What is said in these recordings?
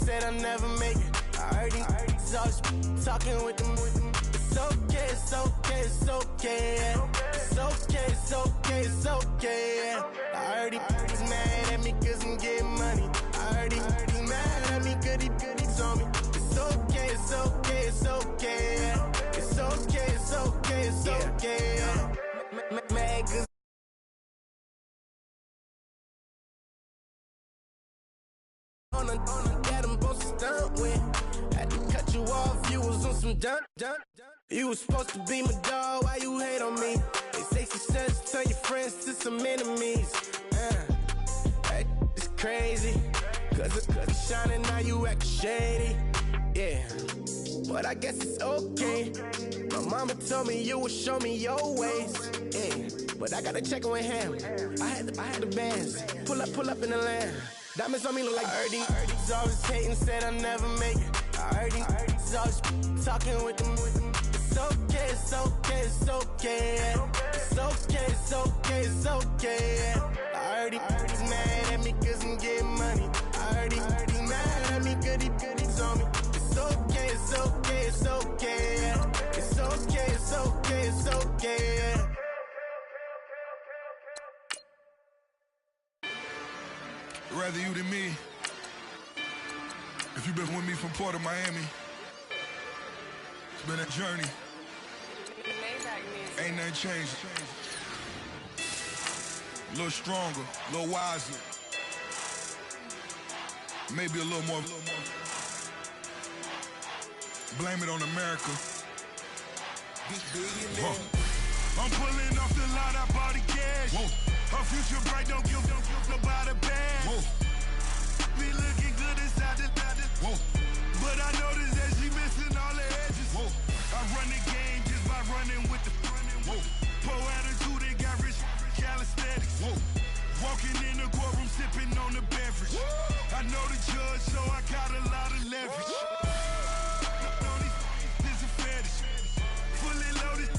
said I'll never make it. I heard these always talking with them. It's okay, it's okay, it's okay. It's okay, it's okay, it's okay. I heard he's mad at me cause I'm getting money. I heard he's mad at me cause he's on me. It's okay, it's okay, it's okay. It's okay, it's okay, it's okay. Mad cause on a that I'm supposed to stunt with. Had to cut you off, you was on some dun. You was supposed to be my dog, why you hate on me? They say success turn your friends to some enemies. That is crazy. Cause it's shining, now you act shady. Yeah, but I guess it's okay. My mama told me you would show me your ways. Yeah, but I gotta check with him. I had the bands. Pull up in the land. Diamonds on me look like Ernie. He's always hating, said I'll never make it. I heard he's always talking with them. It's okay, it's okay, it's okay. It's okay, it's okay, it's okay. I heard he's mad at me cause I'm getting money. I heard he's mad at me cause he's on me. It's okay, it's okay, it's okay. It's okay, it's okay, it's okay. Rather you than me. If you've been with me from Port of Miami, it's been a journey. Ain't nothing changed. A little stronger, a little wiser. Maybe a little more. Blame it on America. I'm pulling off the lot, I bought the cash. Whoa. Her future bright, don't give nobody bad. Whoa. Be looking good inside the whoa. But I noticed that she missing all the edges. Whoa. I run the game just by running with the whoa. Poor attitude, they got rich calisthenics. Whoa. Walking in the courtroom, sipping on the beverage. Whoa. I know the judge, so I got a lot of leverage. This a fetish. Fully loaded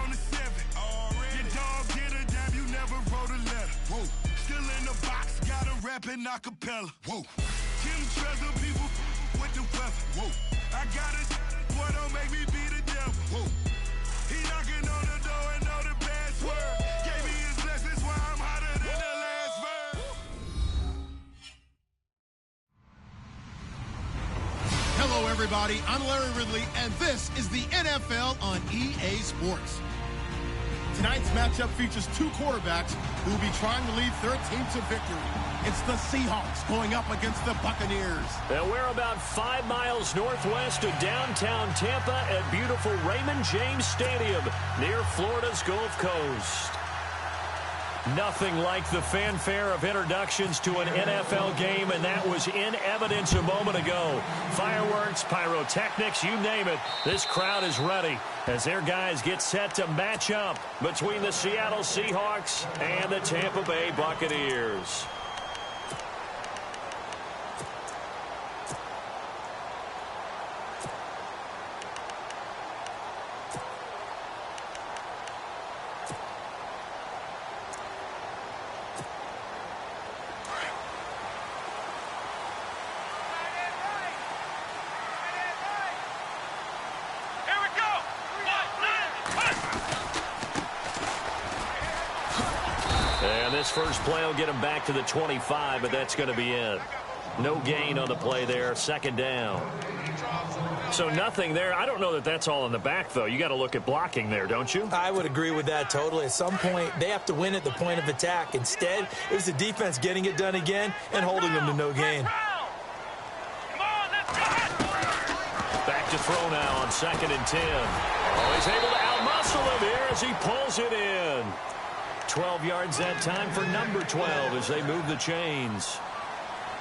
on the 7. Your dog did a damn, you never wrote a letter. Whoa. Still in the box, got a rapping acapella. Whoa. Kim treasure people with the weapon. Whoa. I got it, boy, don't make me be the devil. Whoa. He knocking on the door and know the password. Gave me his blessings while I'm hotter than the last verse. Hello, everybody. I'm Larry Ridley, and this is the NFL on EA Sports. Tonight's matchup features two quarterbacks who will be trying to lead their team to victory. It's the Seahawks going up against the Buccaneers. And we're about 5 miles northwest of downtown Tampa at beautiful Raymond James Stadium near Florida's Gulf Coast. Nothing like the fanfare of introductions to an NFL game, and that was in evidence a moment ago. Fireworks, pyrotechnics, you name it. This crowd is ready as their guys get set to match up between the Seattle Seahawks and the Tampa Bay Buccaneers. This first play will get him back to the 25, but that's going to be it. No gain on the play there, second down. So nothing there. I don't know that that's all in the back, though. You got to look at blocking there, don't you? I would agree with that totally. At some point, they have to win at the point of attack. Instead, it was the defense getting it done again and holding them to no gain. Back to throw now on 2nd and 10. Oh, he's able to outmuscle him here as he pulls it in. 12 yards that time for number 12 as they move the chains.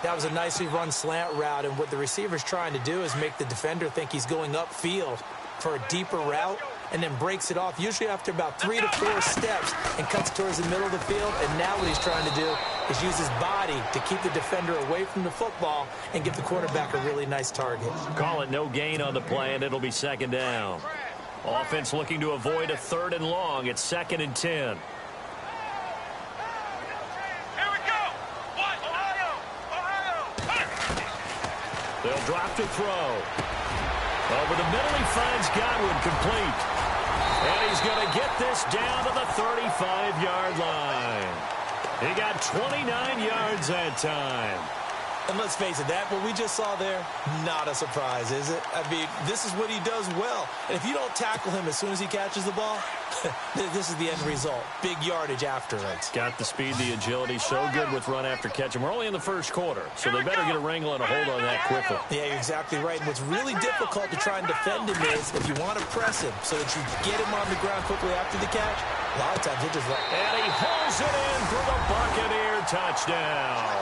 That was a nicely run slant route, and what the receiver's trying to do is make the defender think he's going upfield for a deeper route and then breaks it off, usually after about 3 to 4 steps, and cuts towards the middle of the field. And now what he's trying to do is use his body to keep the defender away from the football and give the quarterback a really nice target. Call it no gain on the play, and it'll be second down. Offense looking to avoid a 3rd and long. It's 2nd and 10. They'll drop to throw. Over the middle, he finds Godwin complete. And he's going to get this down to the 35-yard line. He got 29 yards that time. And let's face it, that what we just saw there, not a surprise, is it? I mean, this is what he does well. And if you don't tackle him as soon as he catches the ball, this is the end result. Big yardage after it. Got the speed, the agility, so good with run after catch. And we're only in the first quarter, so they better get a wrangle and a hold on that quickly. Yeah, you're exactly right. And what's really difficult to try and defend him is if you want to press him so that you get him on the ground quickly after the catch, a lot of times they just and he hauls it in for the Buccaneer touchdown.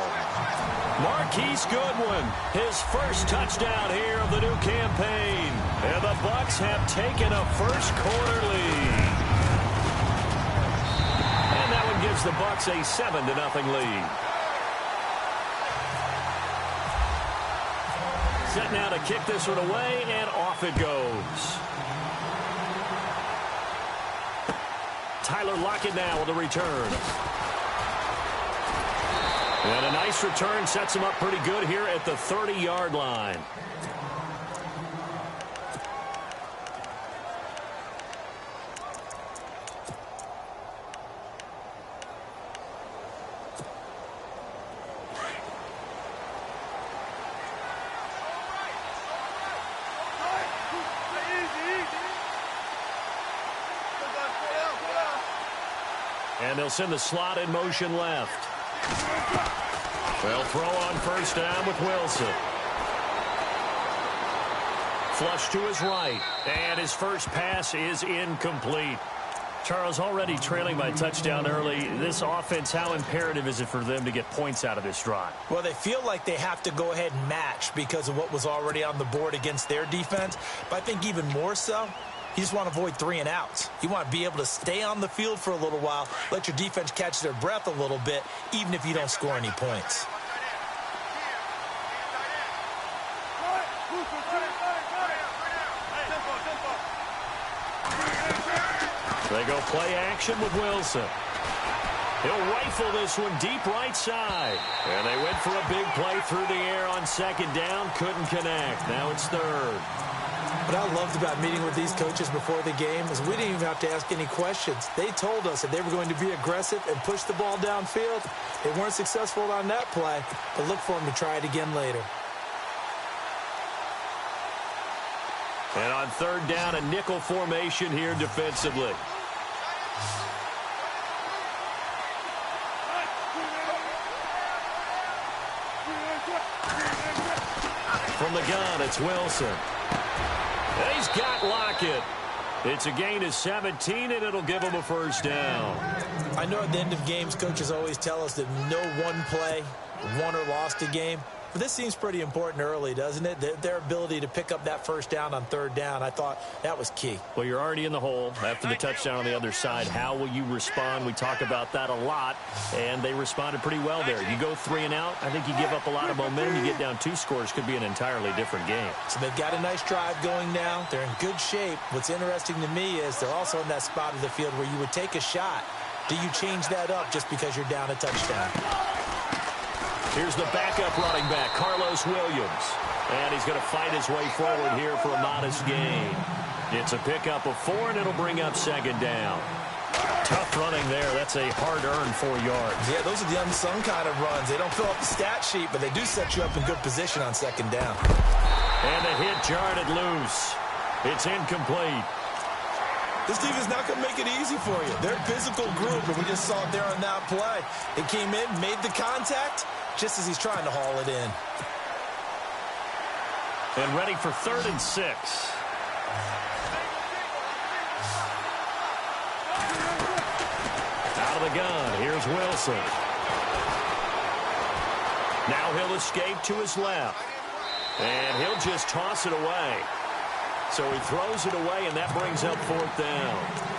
Marquise Goodwin, his first touchdown here of the new campaign. And the Bucs have taken a first-quarter lead. And that one gives the Bucs a 7-0 lead. Set now to kick this one away, and off it goes. Tyler Lockett now with the return. And a nice return sets him up pretty good here at the 30-yard line. And they'll send the slot in motion left. They'll throw on first down with Wilson. Flush to his right. And his first pass is incomplete. Charles, already trailing by touchdown early. This offense, how imperative is it for them to get points out of this drive? Well, they feel like they have to go ahead and match because of what was already on the board against their defense. But I think even more so, you just want to avoid 3 and outs. You want to be able to stay on the field for a little while, let your defense catch their breath a little bit, even if you don't score any points. They go play action with Wilson. He'll rifle this one deep right side. And they went for a big play through the air on second down. Couldn't connect. Now it's third. What I loved about meeting with these coaches before the game is we didn't even have to ask any questions. They told us that they were going to be aggressive and push the ball downfield. They weren't successful on that play, but look for them to try it again later. And on third down, a nickel formation here defensively. From the gun, it's Wilson. And he's got Lockett. It's a gain of 17, and it'll give him a first down. I know at the end of games, coaches always tell us that no one play won or lost a game. But this seems pretty important early, doesn't it? Their ability to pick up that first down on third down, I thought that was key. Well, you're already in the hole after the touchdown on the other side. How will you respond? We talk about that a lot, and they responded pretty well there. You go 3 and out, I think you give up a lot of momentum. You get down 2 scores, could be an entirely different game. So they've got a nice drive going now. They're in good shape. What's interesting to me is they're also in that spot of the field where you would take a shot. Do you change that up just because you're down a touchdown? Here's the backup running back, Carlos Williams. And he's going to fight his way forward here for a modest gain. It's a pickup of 4, and it'll bring up second down. Tough running there. That's a hard-earned 4 yards. Yeah, those are the unsung kind of runs. They don't fill up the stat sheet, but they do set you up in good position on second down. And the hit jarred it loose. It's incomplete. This defense is not going to make it easy for you. They're a physical group, and we just saw it there on that play. They came in, made the contact, just as he's trying to haul it in. And ready for 3rd and 6. Out of the gun, here's Wilson. Now he'll escape to his left. And he'll just toss it away. So he throws it away, and that brings up 4th down.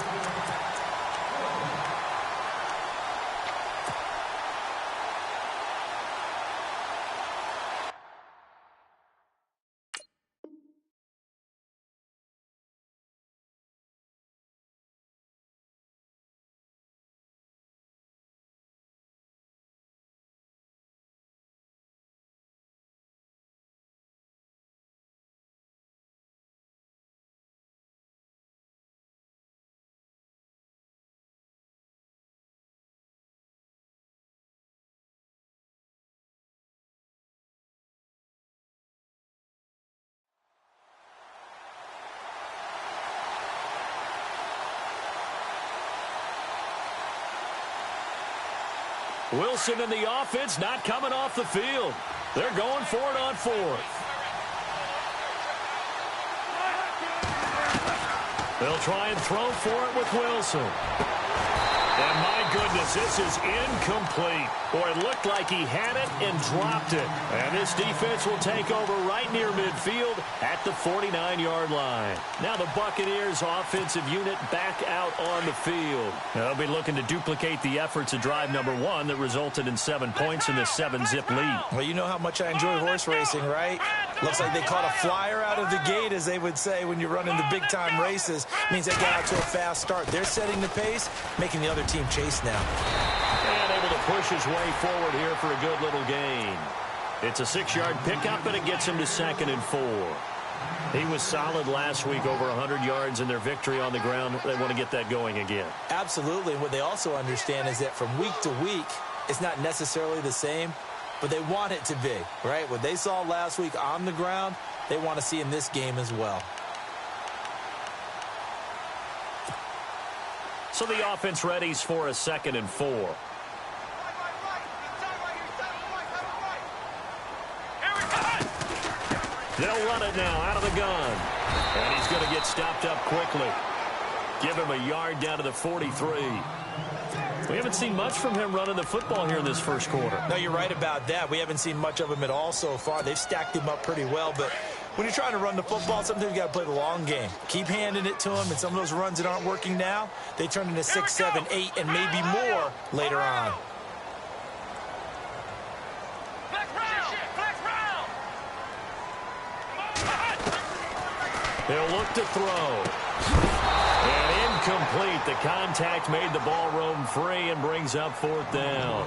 Wilson and the offense not coming off the field. They're going for it on fourth. They'll try and throw for it with Wilson. And my goodness, this is incomplete. Boy, it looked like he had it and dropped it. And this defense will take over right near midfield at the 49-yard line. Now the Buccaneers offensive unit back out on the field. They'll be looking to duplicate the efforts of drive number 1 that resulted in 7 points in the 7-zip lead. Well, you know how much I enjoy horse racing, right? Looks like they caught a flyer out of the gate, as they would say when you're running the big-time races. Means they got out to a fast start. They're setting the pace, making the other team chase now. And able to push his way forward here for a good little gain. It's a 6-yard pickup, and it gets him to 2nd and 4. He was solid last week, over 100 yards in their victory on the ground. They want to get that going again. Absolutely. And what they also understand is that from week to week, it's not necessarily the same, but they want it to be, right? What they saw last week on the ground, they want to see in this game as well. So the offense readies for a 2nd and 4. They'll run it now out of the gun. And he's going to get stopped up quickly. Give him a yard down to the 43. We haven't seen much from him running the football here in this first quarter. No, you're right about that. We haven't seen much of him at all so far. They've stacked him up pretty well, but when you're trying to run the football, sometimes you got to play the long game. Keep handing it to him, and some of those runs that aren't working now, they turn into 6, 7, 8, and maybe more later on. He'll look to throw. And incomplete. The contact made the ball roam free and brings up 4th down.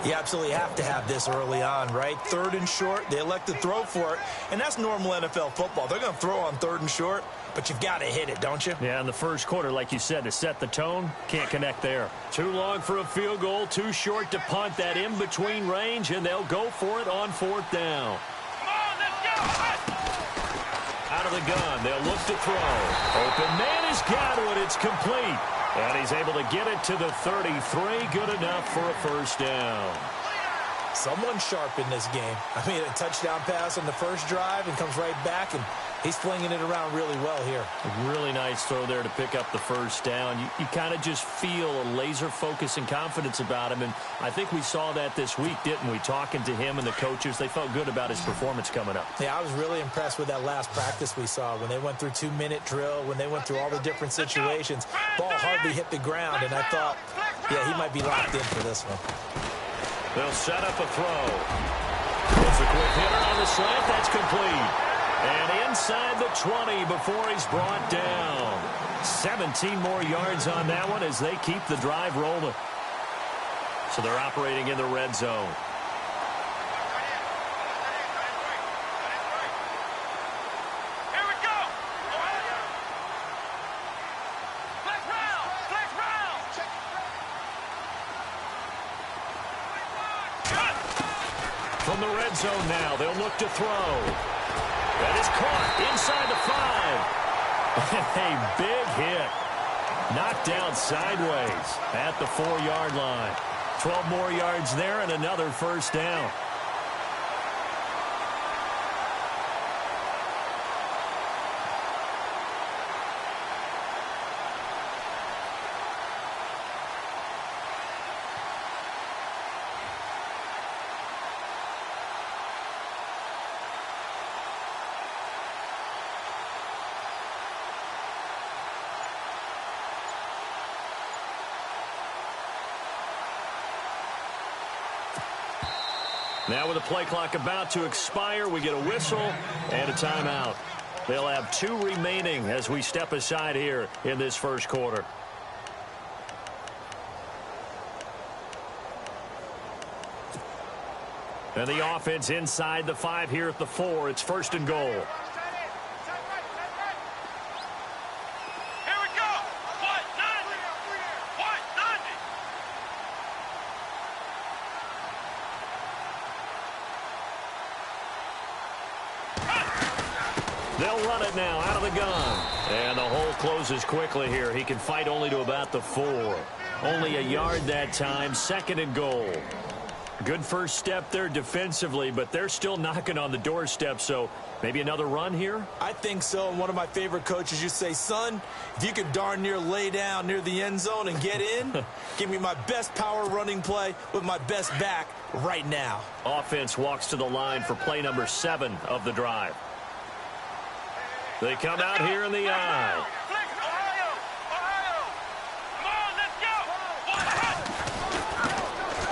You absolutely have to have this early on, right? 3rd and short, they elect to throw for it, and that's normal NFL football. They're going to throw on 3rd and short, but you've got to hit it, don't you? Yeah, in the first quarter, like you said, to set the tone, can't connect there. Too long for a field goal, too short to punt. That in-between range, and they'll go for it on 4th down. Out of the gun, they'll look to throw. Open man has got one. It's complete. And he's able to get it to the 33. Good enough for a 1st down. Someone sharp in this game. I mean, a touchdown pass on the first drive and comes right back, and he's flinging it around really well here. A really nice throw there to pick up the 1st down. You kind of just feel a laser focus and confidence about him, and I think we saw that this week, didn't we? Talking to him and the coaches, they felt good about his performance coming up. Yeah, I was really impressed with that last practice we saw when they went through 2-minute drill, when they went through all the different situations. Ball hardly hit the ground, and I thought, yeah, he might be locked in for this one. They'll set up a throw. It's a quick hitter on the slant. That's complete. And inside the 20 before he's brought down. 17 more yards on that one as they keep the drive rolling. So they're operating in the red zone. From the red zone now, they'll look to throw. That is caught inside the 5. A big hit. Knocked down sideways at the 4-yard line. 12 more yards there and another 1st down. Now with the play clock about to expire, we get a whistle and a timeout. They'll have 2 remaining as we step aside here in this first quarter. And the offense inside the 5 here at the 4. It's 1st and goal. They'll run it now out of the gun. And the hole closes quickly here. He can fight only to about the 4. Only a yard that time, 2nd and goal. Good first step there defensively, but they're still knocking on the doorstep, so maybe another run here? I think so, and one of my favorite coaches used to say, son, if you could darn near lay down near the end zone and get in, give me my best power running play with my best back right now. Offense walks to the line for play number 7 of the drive. They come out here in the eye.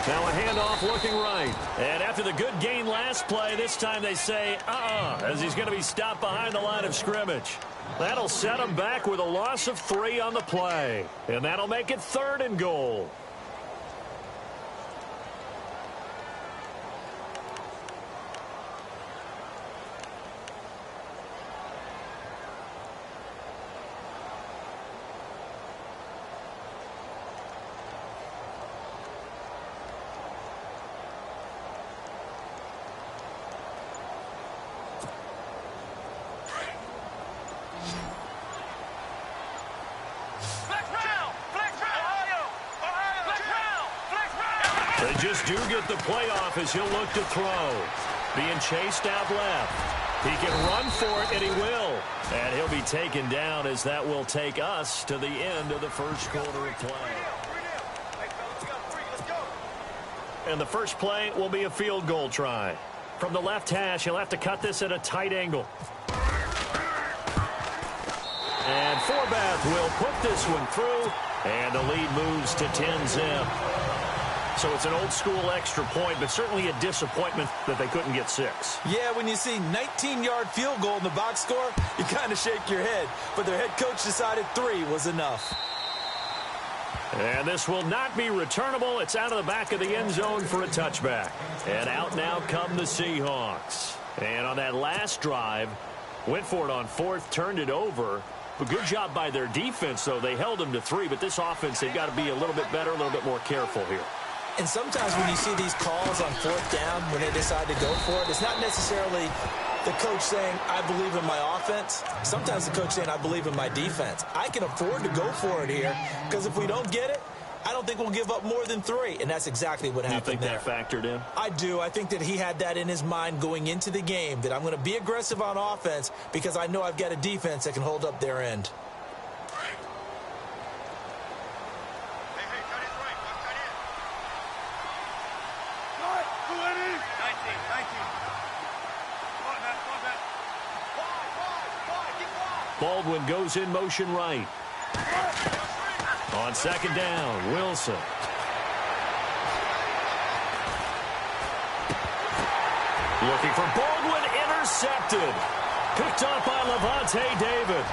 Now a handoff looking right. And after the good gain last play, this time they say, as he's going to be stopped behind the line of scrimmage. That'll set him back with a loss of 3 on the play. And that'll make it 3rd and goal. They just do get the playoff as he'll look to throw. Being chased out left. He can run for it, and he will. And he'll be taken down as that will take us to the end of the first quarter of play. And the first play will be a field goal try. From the left hash, he'll have to cut this at a tight angle. And Forbath will put this one through, and the lead moves to 10-zip. So it's an old-school extra point, but certainly a disappointment that they couldn't get 6. Yeah, when you see 19-yard field goal in the box score, you kind of shake your head. But their head coach decided 3 was enough. And this will not be returnable. It's out of the back of the end zone for a touchback. And out now come the Seahawks. And on that last drive, went for it on 4th, turned it over. But good job by their defense, though. They held them to 3, but this offense, they've got to be a little bit better, a little bit more careful here. And sometimes when you see these calls on 4th down, when they decide to go for it, it's not necessarily the coach saying, I believe in my offense. Sometimes the coach saying, I believe in my defense. I can afford to go for it here because if we don't get it, I don't think we'll give up more than 3. And that's exactly what happened there. You think that factored in? I do. I think that he had that in his mind going into the game, that I'm going to be aggressive on offense because I know I've got a defense that can hold up their end. Baldwin goes in motion right. On 2nd down, Wilson. Looking for Baldwin, intercepted. Picked up by Levante David.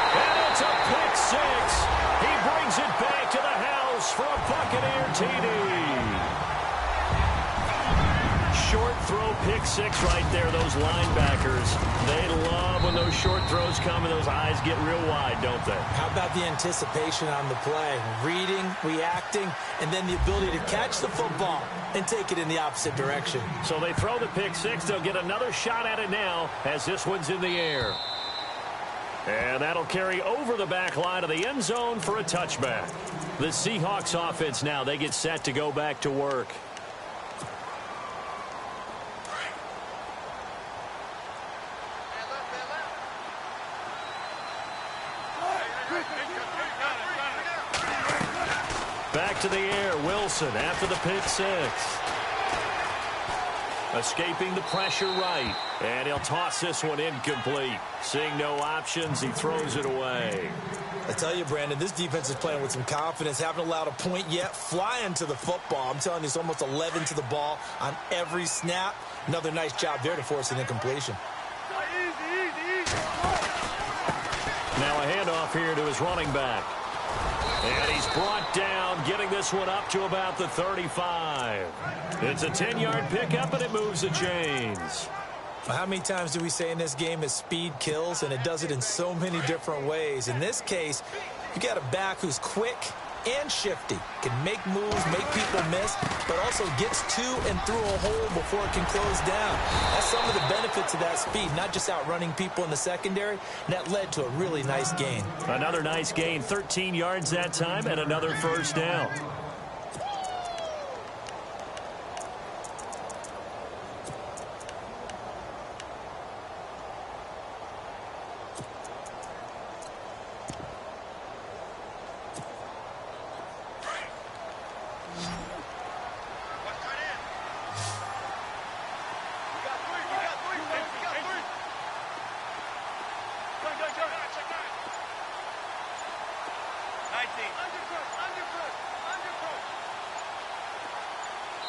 And it's a pick 6. He brings it back to the house for a Buccaneer TD. Short throw, pick 6 right there. Those linebackers, they love when those short throws come and those eyes get real wide, don't they? How about the anticipation on the play? Reading, reacting, and then the ability to catch the football and take it in the opposite direction. So they throw the pick 6. They'll get another shot at it now as this one's in the air. And that'll carry over the back line of the end zone for a touchback. The Seahawks offense now, they get set to go back to work. Back to the air, Wilson after the pick 6. Escaping the pressure right. And he'll toss this one incomplete. Seeing no options, he throws it away. I tell you, Brandon, this defense is playing with some confidence. Haven't allowed a point yet. Flying to the football. I'm telling you, it's almost 11 to the ball on every snap. Another nice job there to force an incompletion. Now a handoff here to his running back. And he's brought down, getting this one up to about the 35. It's a 10-yard pickup, and it moves the chains. Well, how many times do we say in this game that speed kills, and it does it in so many different ways? In this case, you got a back who's quick, and shifty. Can make moves, make people miss, but also gets to and through a hole before it can close down. That's some of the benefits of that speed, not just outrunning people in the secondary, and that led to a really nice gain. Another nice gain, 13 yards that time, and another first down.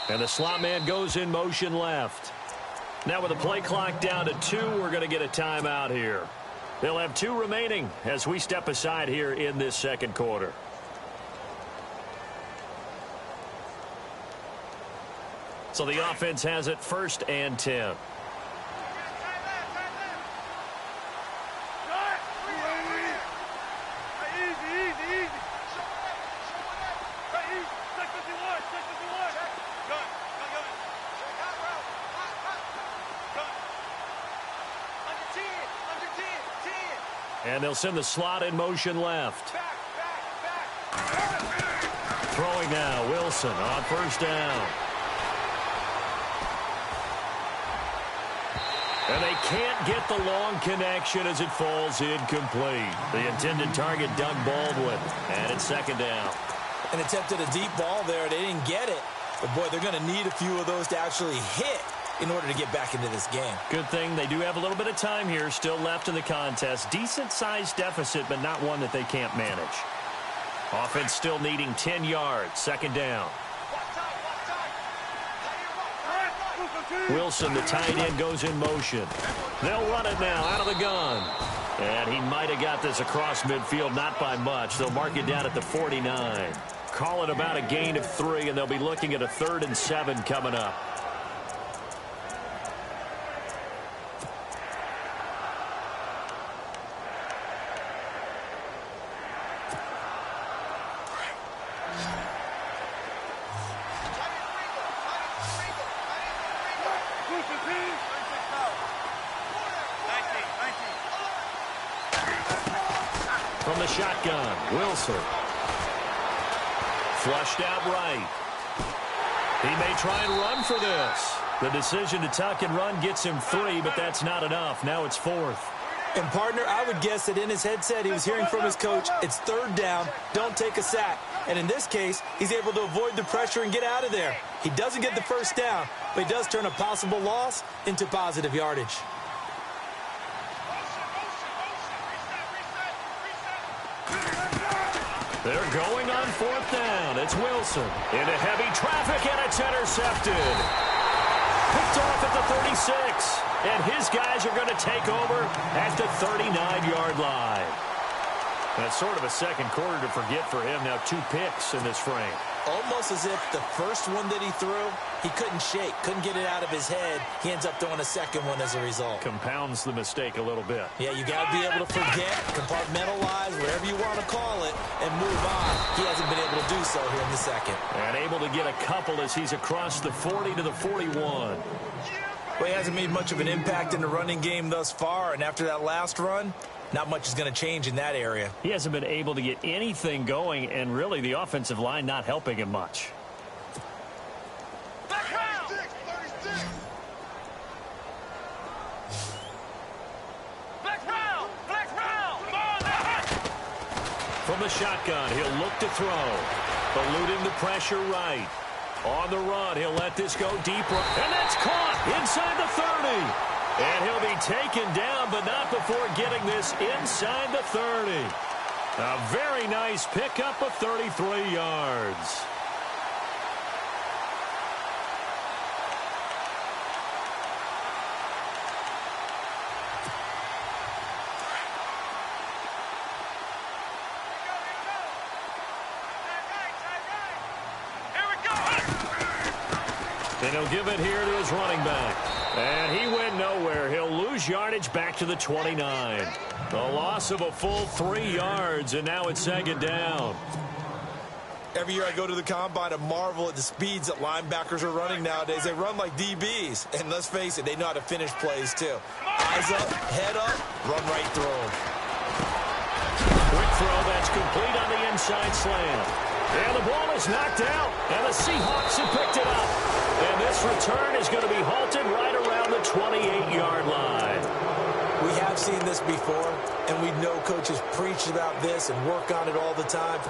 And the slot man goes in motion left. Now with the play clock down to 2, we're going to get a timeout here. They'll have 2 remaining as we step aside here in this second quarter. So the offense has it 1st and 10. And they'll send the slot in motion left. Throwing now, Wilson on 1st down. And they can't get the long connection as it falls incomplete. The intended target, Doug Baldwin. And it's 2nd down. And attempted a deep ball there. They didn't get it. But, boy, they're going to need a few of those to actually hit in order to get back into this game. Good thing they do have a little bit of time here still left in the contest. Decent-sized deficit, but not one that they can't manage. Offense still needing 10 yards. 2nd down. Wilson, the tight end, goes in motion. They'll run it now out of the gun. And he might have got this across midfield, not by much. They'll mark it down at the 49. Call it about a gain of 3, and they'll be looking at a 3rd and 7 coming up. From the shotgun, Wilson. Flushed out right. He may try and run for this. The decision to tuck and run gets him 3, but that's not enough. Now it's 4th. And, partner, I would guess that in his headset he was hearing from his coach, it's 3rd down, don't take a sack. And in this case, he's able to avoid the pressure and get out of there. He doesn't get the 1st down, but he does turn a possible loss into positive yardage. They're going on 4th down. It's Wilson into heavy traffic, and it's intercepted. Picked off at the 36. And his guys are going to take over at the 39-yard line. That's sort of a second quarter to forget for him. Now 2 picks in this frame. Almost as if the first one that he threw, he couldn't shake, couldn't get it out of his head. He ends up throwing a second one as a result. Compounds the mistake a little bit. Yeah, you got to be able to forget, compartmentalize, whatever you want to call it, and move on. He hasn't been able to do so here in the second. And able to get a couple as he's across the 40 to the 41. Well, he hasn't made much of an impact in the running game thus far, and after that last run, not much is going to change in that area. He hasn't been able to get anything going, and really the offensive line not helping him much. From the shotgun, he'll look to throw. Eluding the pressure right. On the run, he'll let this go deep. And that's caught inside the 30. And he'll be taken down, but not before getting this inside the 30. A very nice pickup of 33 yards. And he'll give it here to his running back. And he went nowhere. He'll lose yardage back to the 29. A loss of a full 3 yards, and now it's 2nd down. Every year I go to the combine and marvel at the speeds that linebackers are running nowadays. They run like DBs. And let's face it, they know how to finish plays too. Eyes up, head up, run right through them. Quick throw that's complete on the inside slant. And the ball is knocked out. And the Seahawks have picked it up. And this return is going to be halted right around the 28-yard line. We have seen this before, and we know coaches preach about this and work on it all the time.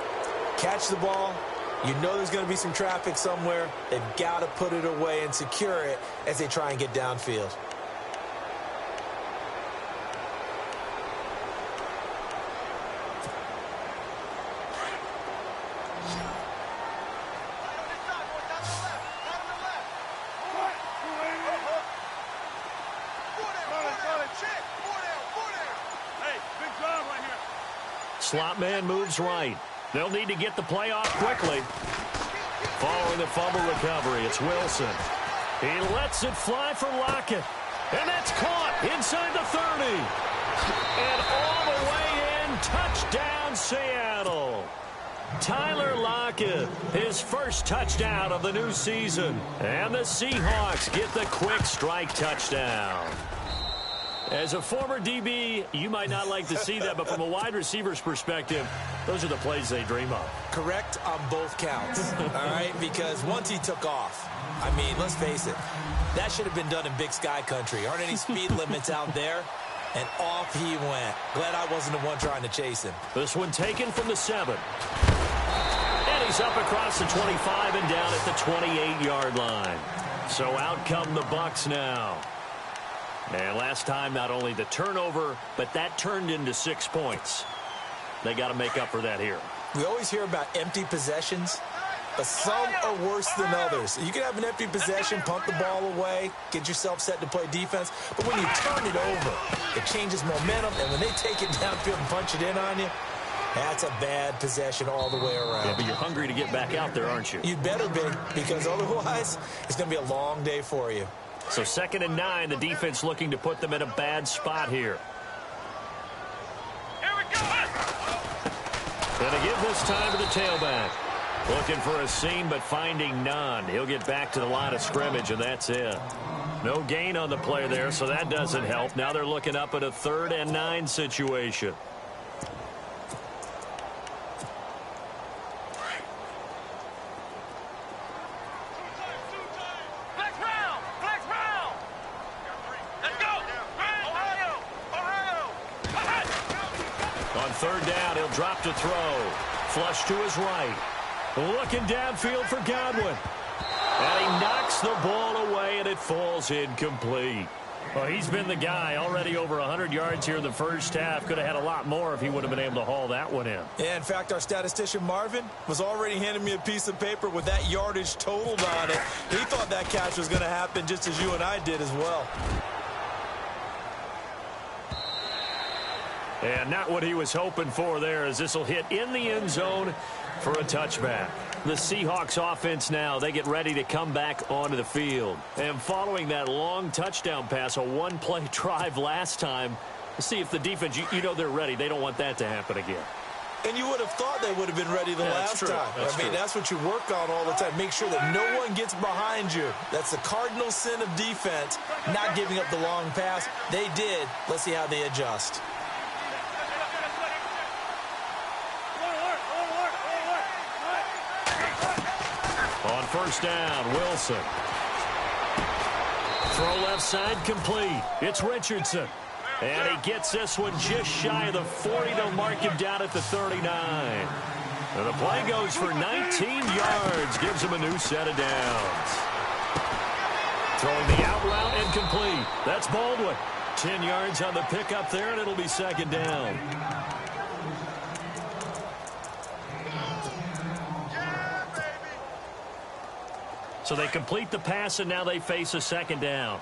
Catch the ball. You know there's going to be some traffic somewhere. They've got to put it away and secure it as they try and get downfield. Slot man moves right. They'll need to get the play off quickly. Following the fumble recovery, it's Wilson. He lets it fly for Lockett. And that's caught inside the 30. And all the way in, touchdown Seattle. Tyler Lockett, his first touchdown of the new season. And the Seahawks get the quick strike touchdown. As a former DB, you might not like to see that, but from a wide receiver's perspective, those are the plays they dream of. Correct on both counts, all right? Because once he took off, I mean, let's face it, that should have been done in Big Sky country. Aren't any speed limits out there? And off he went. Glad I wasn't the one trying to chase him. This one taken from the 7. And he's up across the 25 and down at the 28-yard line. So out come the Bucs now. And last time, not only the turnover, but that turned into 6 points. They got to make up for that here. We always hear about empty possessions, but some are worse than others. You can have an empty possession, pump the ball away, get yourself set to play defense, but when you turn it over, it changes momentum, and when they take it downfield and punch it in on you, that's a bad possession all the way around. Yeah, but you're hungry to get back out there, aren't you? You'd better be, because otherwise, it's going to be a long day for you. So 2nd and 9, the defense looking to put them in a bad spot here. Here we go. Gonna give this time to the tailback. Looking for a seam, but finding none. He'll get back to the line of scrimmage, and that's it. No gain on the play there, so that doesn't help. Now they're looking up at a 3rd and 9 situation. On 3rd down, he'll drop to throw. Flush to his right. Looking downfield for Godwin. And he knocks the ball away, and it falls incomplete. Well, he's been the guy. Already over 100 yards here in the first half. Could have had a lot more if he would have been able to haul that one in. Yeah, in fact, our statistician Marvin was already handing me a piece of paper with that yardage totaled on it. He thought that catch was going to happen just as you and I did as well. And not what he was hoping for there, as this will hit in the end zone for a touchback. The Seahawks offense now, they get ready to come back onto the field. And following that long touchdown pass, a one-play drive last time, see if the defense, you know they're ready. They don't want that to happen again. And you would have thought they would have been ready the last time. I mean, that's what you work on all the time. Make sure that no one gets behind you. That's the cardinal sin of defense, not giving up the long pass. They did. Let's see how they adjust. On 1st down, Wilson. Throw left side complete. It's Richardson. And he gets this one just shy of the 40. They'll mark him down at the 39. And the play goes for 19 yards. Gives him a new set of downs. Throwing the out route and complete. That's Baldwin. 10 yards on the pickup there, and it'll be 2nd down. So they complete the pass, and now they face a 2nd down.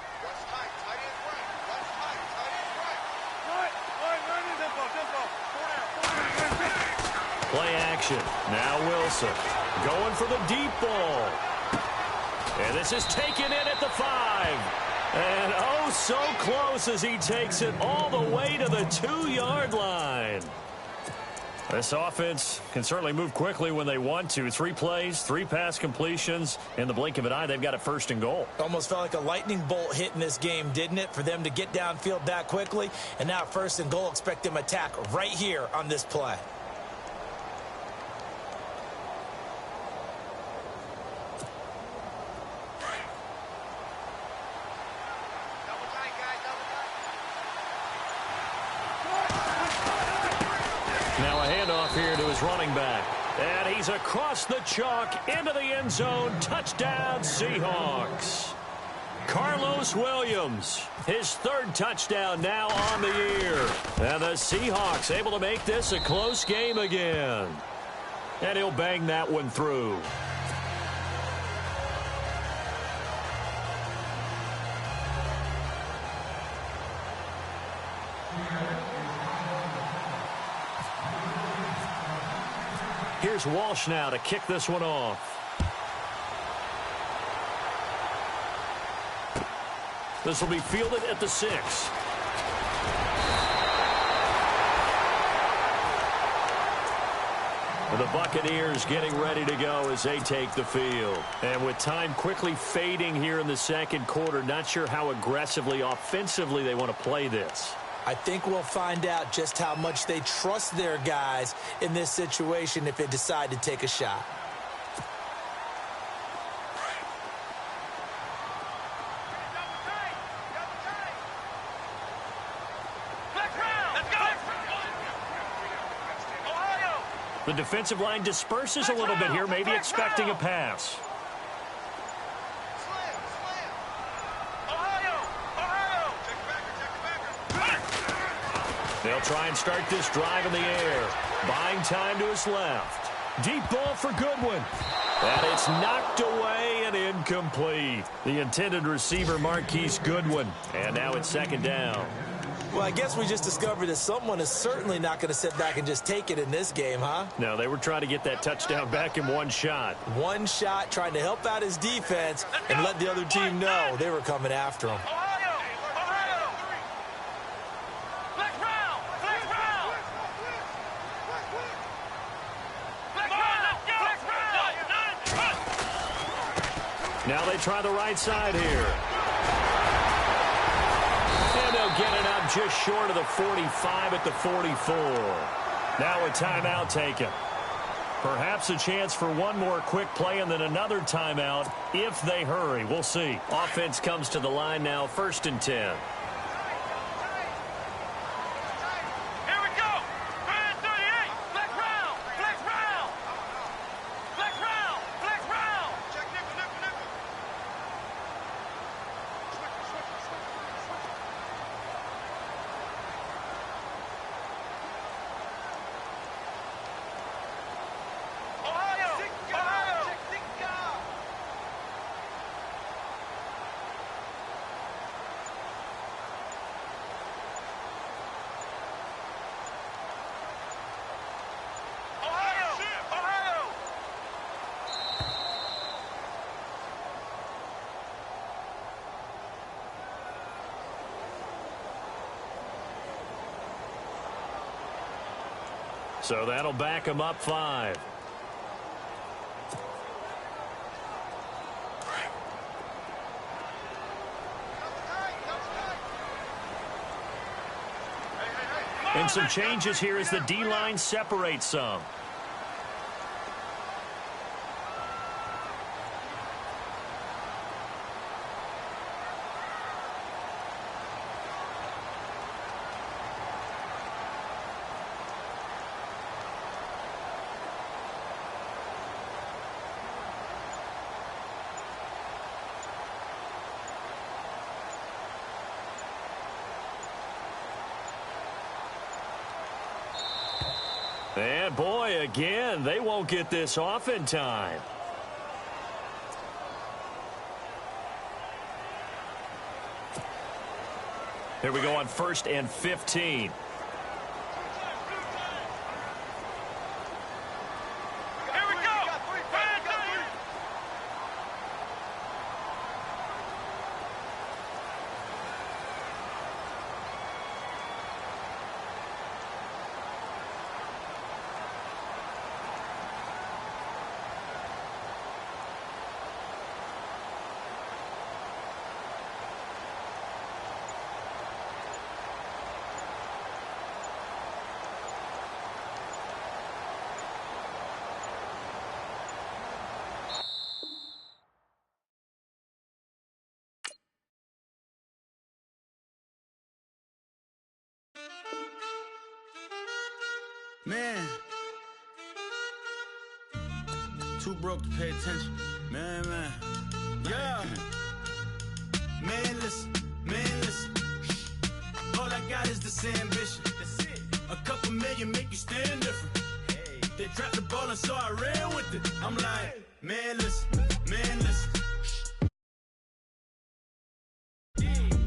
Play action. Now Wilson going for the deep ball. And this is taken in at the 5. And oh, so close as he takes it all the way to the 2-yard line. This offense can certainly move quickly when they want to. 3 plays, 3 pass completions. In the blink of an eye, they've got it 1st and goal. Almost felt like a lightning bolt hit in this game, didn't it? For them to get downfield that quickly. And now 1st and goal, expect them to attack right here on this play. Now a handoff here to his running back. And he's across the chalk into the end zone. Touchdown, Seahawks. Carlos Williams, his 3rd touchdown now on the year. And the Seahawks able to make this a close game again. And he'll bang that one through. Here's Walsh now to kick this one off. This will be fielded at the 6. The Buccaneers getting ready to go as they take the field. And with time quickly fading here in the 2nd quarter, not sure how aggressively, offensively they want to play this. I think we'll find out just how much they trust their guys in this situation if they decide to take a shot. The defensive line disperses a little bit here, maybe expecting a pass. They'll try and start this drive in the air. Buying time to his left. Deep ball for Goodwin. And it's knocked away and incomplete. The intended receiver, Marquise Goodwin. And now it's 2nd down. Well, I guess we just discovered that someone is certainly not going to sit back and just take it in this game, huh? No, they were trying to get that touchdown back in one shot. One shot, trying to help out his defense and let the other team know they were coming after him. Now they try the right side here. And they'll get it up just short of the 45 at the 44. Now a timeout taken. Perhaps a chance for one more quick play and then another timeout if they hurry. We'll see. Offense comes to the line now, 1st and 10. So that'll back them up 5. And some changes here as the D-line separates some. And boy, again, they won't get this off in time. Here we go on 1st and 15. Man. Too broke to pay attention. Man. Yeah. Man, listen. All I got is this ambition. That's it. A couple million make you stand different. Hey. They dropped the ball and so I ran with it. I'm like, man, listen.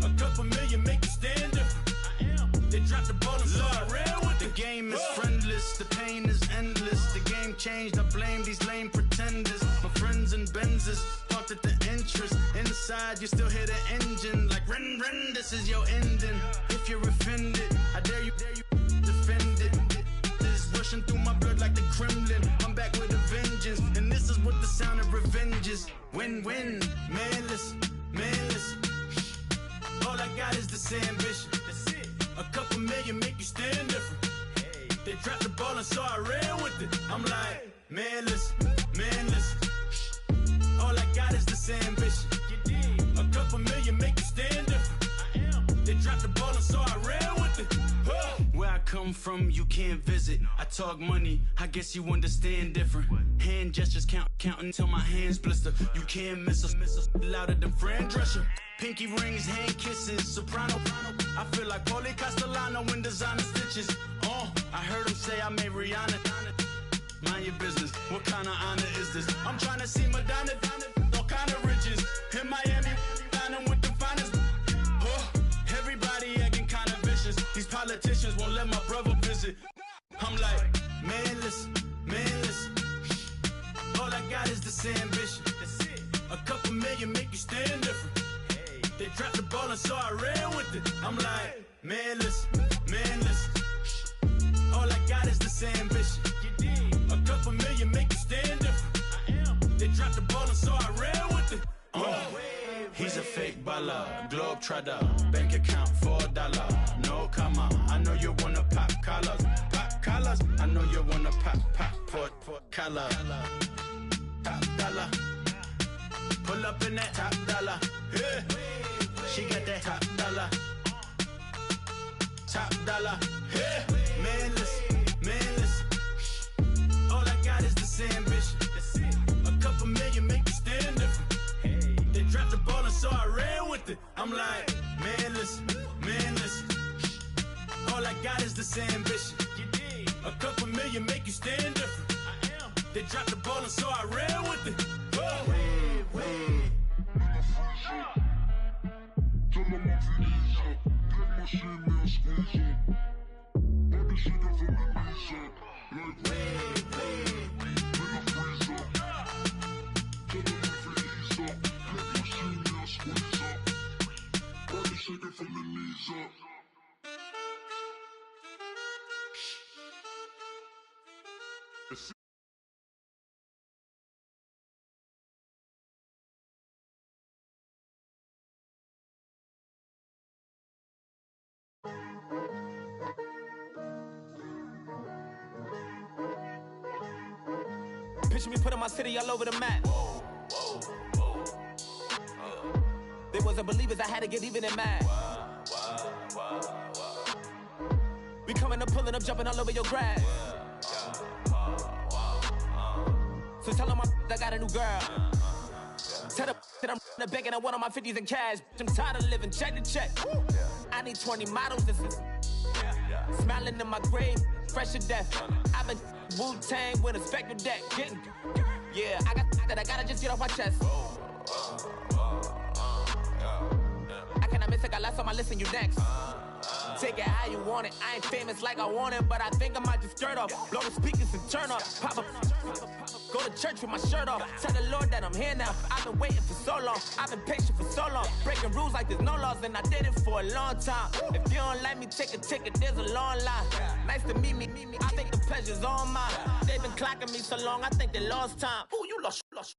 A couple million make you stand different. I am. They dropped the ball and so I ran with it. The game is friendless, the pain is endless. The game changed, I blame these lame pretenders. My friends and Benzes parked at the entrance. Inside, you still hear the engine. Like, ren, this is your ending. If you're offended, I dare you defend it. This rushing through my blood like the Kremlin. I'm back with a vengeance. And this is what the sound of revenge is. Win-win. Man, listen. All I got is this ambition. That's it. A couple million make you stand different. Hey. They dropped the ball and so I ran with it. I'm like, man, listen. All I got is this ambition. You did. A couple million make you stand different. I am. They dropped the ball and so I ran with it. Where I come from, you can't visit. I talk money, I guess you understand different. Hand gestures counting till my hands blister. You can't miss us louder than Fran Drescher. Pinky rings, hand kisses, soprano. I feel like Paulie Castellano in designer stitches. I heard him say I made Rihanna. Mind your business, what kind of honor is this? I'm trying to see Madonna, all kind of riches. In Miami, dining with the finest. Everybody acting kind of vicious. These politicians won't let my brother visit. I'm like, man, listen. All I got is this ambition. That's it. A couple million make you stand different. Hey. They dropped the ball and so I ran with it. I'm like, man, listen. All I got is this ambition. You did. A couple million make you stand different. I am. They dropped the ball and so I ran with it. He's a fake baller, globe trotter, bank account $4. No comma, I know you wanna pop collars. I know you wanna pop collar. Top dollar, pull up in that top dollar. Yeah. She got that top dollar. Yeah. Man, listen. All I got is this ambition. That's it. A couple million make you stand different. Hey. They dropped the ball and so I ran with it. I'm like, man, listen. All I got is this ambition. You did. A couple million make you stand different. I am. They dropped the ball and so I ran with it. Wait. Tell them I'm Felicia. Get my shit, man, squeeze up. Baby, she got from the knees up. Like, wait. Bring a freeze up. Tell them I'm Felicia. Get my shit, man, squeeze up. Baby, shaking from the knees up. Picture me putting my city all over the map. They wasn't believers, I had to get even and mad. We coming up, pulling up, jumping all over your grass. So tell them I got a new girl. Tell them that I'm the bank and I want all my 50s in cash. I'm tired of living check to check. I need 20 models, this is smiling in my grave, fresh to death. I've been Wu-Tang with a spectral deck. Yeah, I gotta just get off my chest. I cannot miss it, got last on my list and you next. Take it how you want it. I ain't famous like I want it, but I think I might just skirt off. Blow the speakers and turn up. Pop up. Go to church with my shirt off. Tell the Lord that I'm here now. I've been waiting for so long. I've been patient for so long. Breaking rules like there's no laws, and I did it for a long time. If you don't like me, take a ticket. There's a long line. Nice to meet me. I think the pleasure's all mine. They've been clocking me so long, I think they lost time. Ooh, you lost. What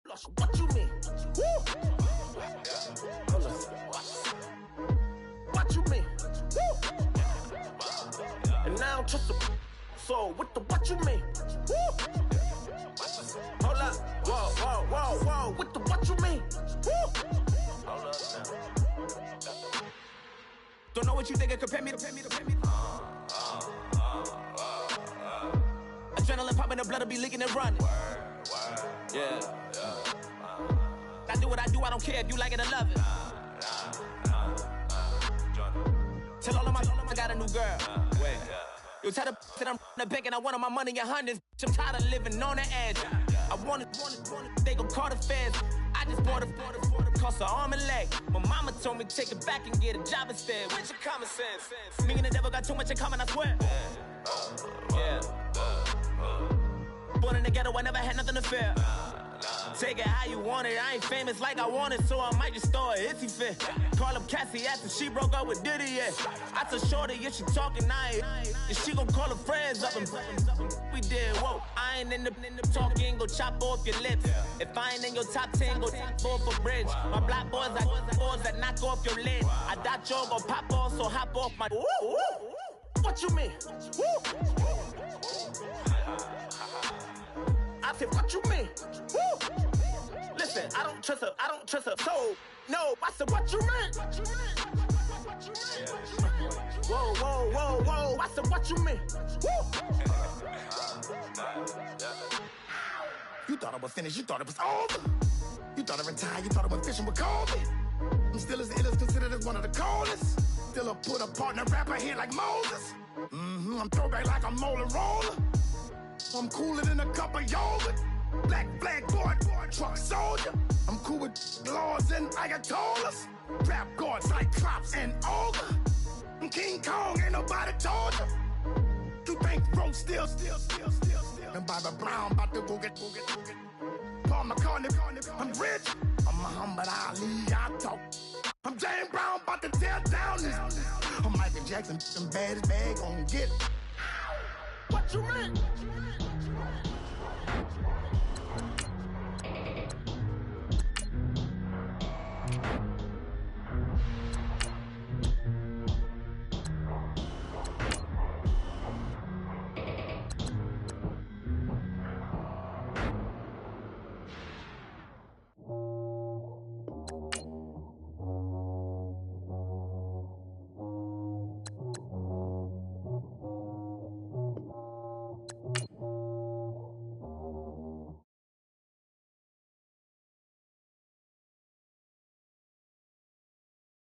you mean? Woo! What you mean? Woo! And now I don't trust the so what you mean? Woo! Hold up, whoa, what you mean? Woo! Hold up now. Don't know what you think, compare me to. pumping, the blood will be leaking and running. Yeah. I do what I do, I don't care if you like it or love it. Tell all of my I got a new girl. Wait. You tell the that I'm the bank and I want my money in hundreds. I'm tired of living on the edge. I want it, they gon' call the feds. I just bought a cost an arm and leg. My mama told me take it back and get a job instead. Where's your common sense? Me and the devil got too much in common, I swear. Yeah. Born in the ghetto, I never had nothing to fear. Take it how you want it. I ain't famous like I want it, so I might just throw a hissy fit. Call up Cassie after she broke up with Diddy, yeah. I told Shorty if she talking, and she gon' call her friends up and we did, whoa. I ain't in the talking, go chop off your lips. If I ain't in your top 10, go top 4 for bridge. My black boys like boys that knock off your lid. I thought y'all gon' pop off, so hop off my. What you mean? I said, what you mean? Woo! Listen, I don't trust her, so, no, I said, what you mean? Whoa, I said, what you mean? Woo! You thought I was finished, you thought it was over. You thought I retired, you thought I went fishing with Kobe. I'm still as ill as considered as one of the coldest. Still a put a partner rapper here like Moses. I'm throwback like a molar roller. I'm cooler than a cup of yogurt. Black flag boy, truck soldier. I'm cool with laws and Ayatollahs. Rap god, Cyclops and Ogre. I'm King Kong, ain't nobody told you. You think Rose still. And Bobby Brown about to go get. Paul McCartney, I'm rich. I'm Muhammad Ali, I talk. I'm James Brown, about to tear down this. I'm Michael Jackson, some baddest bag gon' get. What you mean?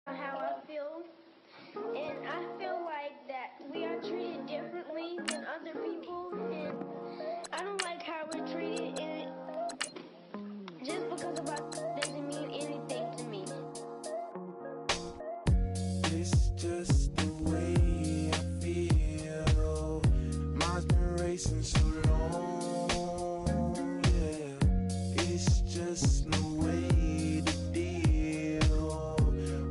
How I feel, and I feel like that we are treated differently than other people, and I don't like how we're treated, and just because of us doesn't mean anything to me. It's just the way I feel. Mine's been racing so long, yeah. It's just no way to deal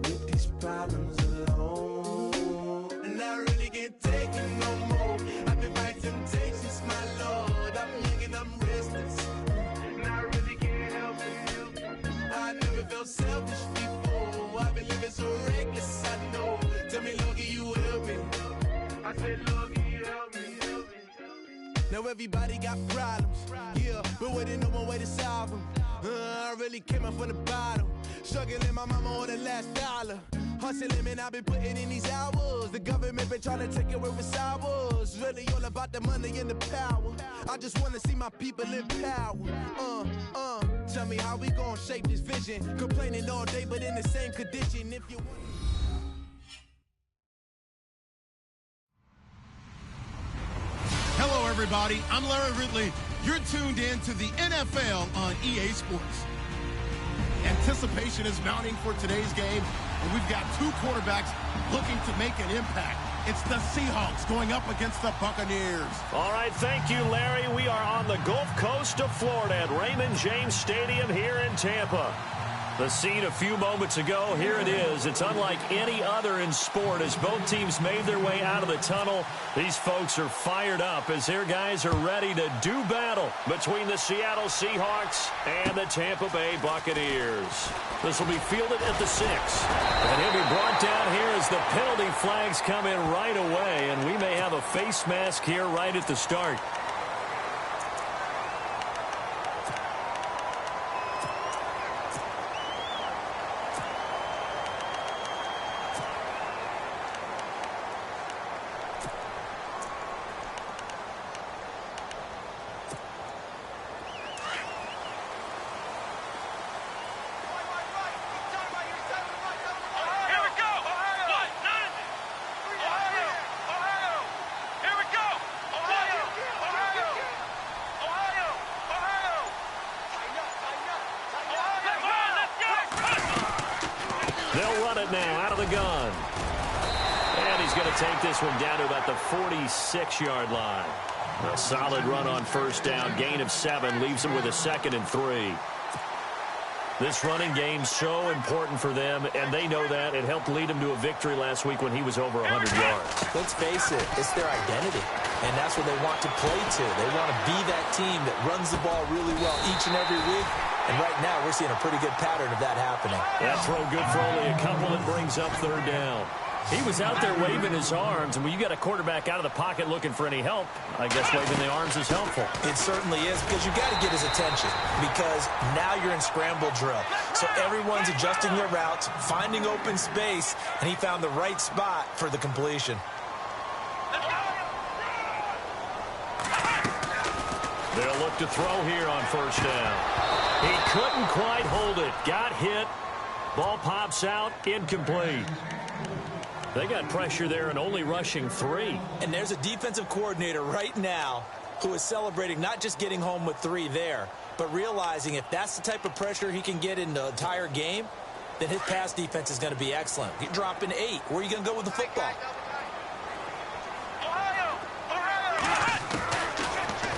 with these problems alone. And I really can't take it no more. I've been fighting temptations, my Lord. I'm young and I'm restless, and I really can't help it. I never felt selfish before. I've been living so reckless, I know. Tell me, Lord, can you help me? I said, Lord, can you help me? Now everybody got problems, yeah, but waiting no one way to solve them. I really came up from the bottom, struggling my mama on the last dollar. Hustling, man, I've been putting in these hours. The government been trying to take away what's ours. Really all about the money and the power. I just wanna see my people in power. Tell me how we gon' shape this vision. Complaining all day, but in the same condition. If you want. Hello, everybody. I'm Larry Ridley. You're tuned in to the NFL on EA Sports. Anticipation is mounting for today's game, and we've got two quarterbacks looking to make an impact. It's the Seahawks going up against the Buccaneers. All right, thank you, Larry. We are on the Gulf Coast of Florida at Raymond James Stadium here in Tampa. The scene a few moments ago, here it is. It's unlike any other in sport as both teams made their way out of the tunnel. These folks are fired up as their guys are ready to do battle between the Seattle Seahawks and the Tampa Bay Buccaneers. This will be fielded at the 6. And he'll be brought down here as the penalty flags come in right away. And we may have a face mask here right at the start. gun. And he's going to take this one down to about the 46-yard line. A solid run on first down. Gain of 7 leaves him with a 2nd and 3. This running game's so important for them, and they know that. It helped lead him to a victory last week when he was over 100 yards. Let's face it, it's their identity, and that's what they want to play to. They want to be that team that runs the ball really well each and every week, and right now we're seeing a pretty good pattern of that happening. That throw good for only a couple that brings up 3rd down. He was out there waving his arms, and when you got a quarterback out of the pocket looking for any help, I guess waving the arms is helpful. It certainly is, because you got to get his attention, because now you're in scramble drill. So everyone's adjusting their routes, finding open space, and he found the right spot for the completion. They'll look to throw here on first down. He couldn't quite hold it. Got hit. Ball pops out. Incomplete. They got pressure there and only rushing 3. And there's a defensive coordinator right now who is celebrating not just getting home with 3 there, but realizing if that's the type of pressure he can get in the entire game, then his pass defense is going to be excellent. You're dropping 8. Where are you going to go with the football?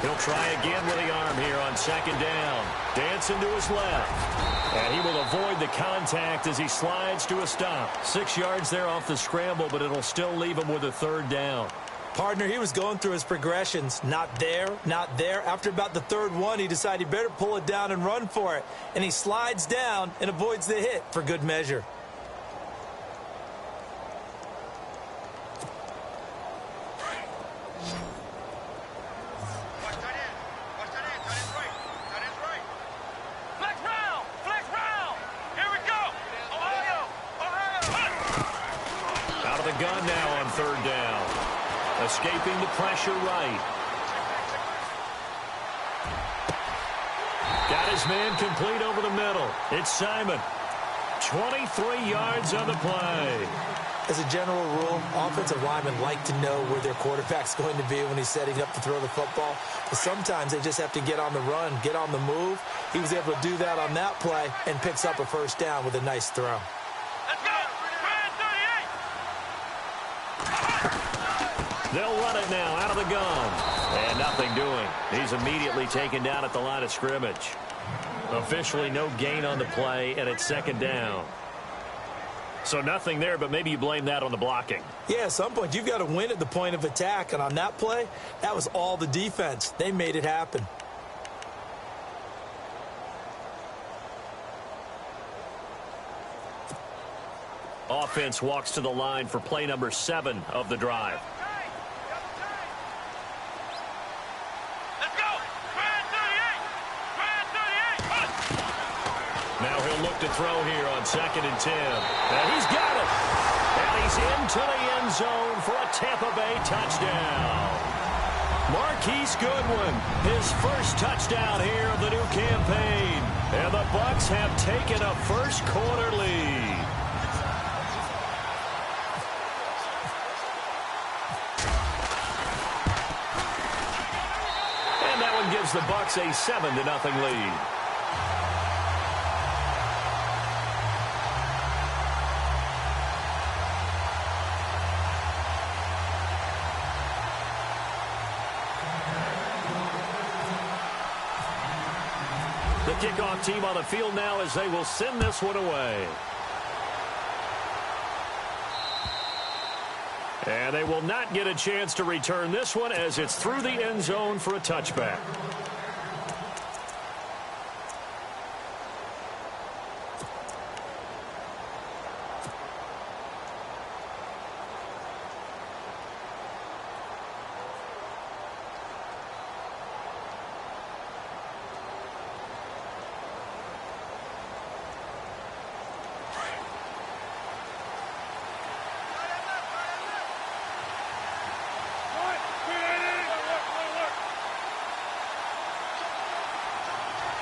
He'll try again with the arm here on 2nd down. Dancing to his left. And he will avoid the contact as he slides to a stop. 6 yards there off the scramble, but it'll still leave him with a 3rd down. Partner, he was going through his progressions. Not there, not there. After about the 3rd one, he decided he better pull it down and run for it. And he slides down and avoids the hit for good measure. Gun now on 3rd down. Escaping the pressure right. Got his man complete over the middle. It's Simon. 23 yards on the play. As a general rule, offensive linemen like to know where their quarterback's going to be when he's setting up to throw the football. But sometimes they just have to get on the run, get on the move. He was able to do that on that play and picks up a first down with a nice throw. They'll run it now out of the gun. And nothing doing. He's immediately taken down at the line of scrimmage. Officially no gain on the play, and it's 2nd down. So nothing there, but maybe you blame that on the blocking. Yeah, at some point you've got to win at the point of attack, and on that play, that was all the defense. They made it happen. Offense walks to the line for play number 7 of the drive. Now he'll look to throw here on 2nd and 10. And he's got it. And he's into the end zone for a Tampa Bay touchdown. Marquise Goodwin, his first touchdown here of the new campaign. And the Bucs have taken a first quarter lead. And that one gives the Bucs a 7-0 lead. The kickoff team on the field now as they will send this one away. And they will not get a chance to return this one as it's through the end zone for a touchback.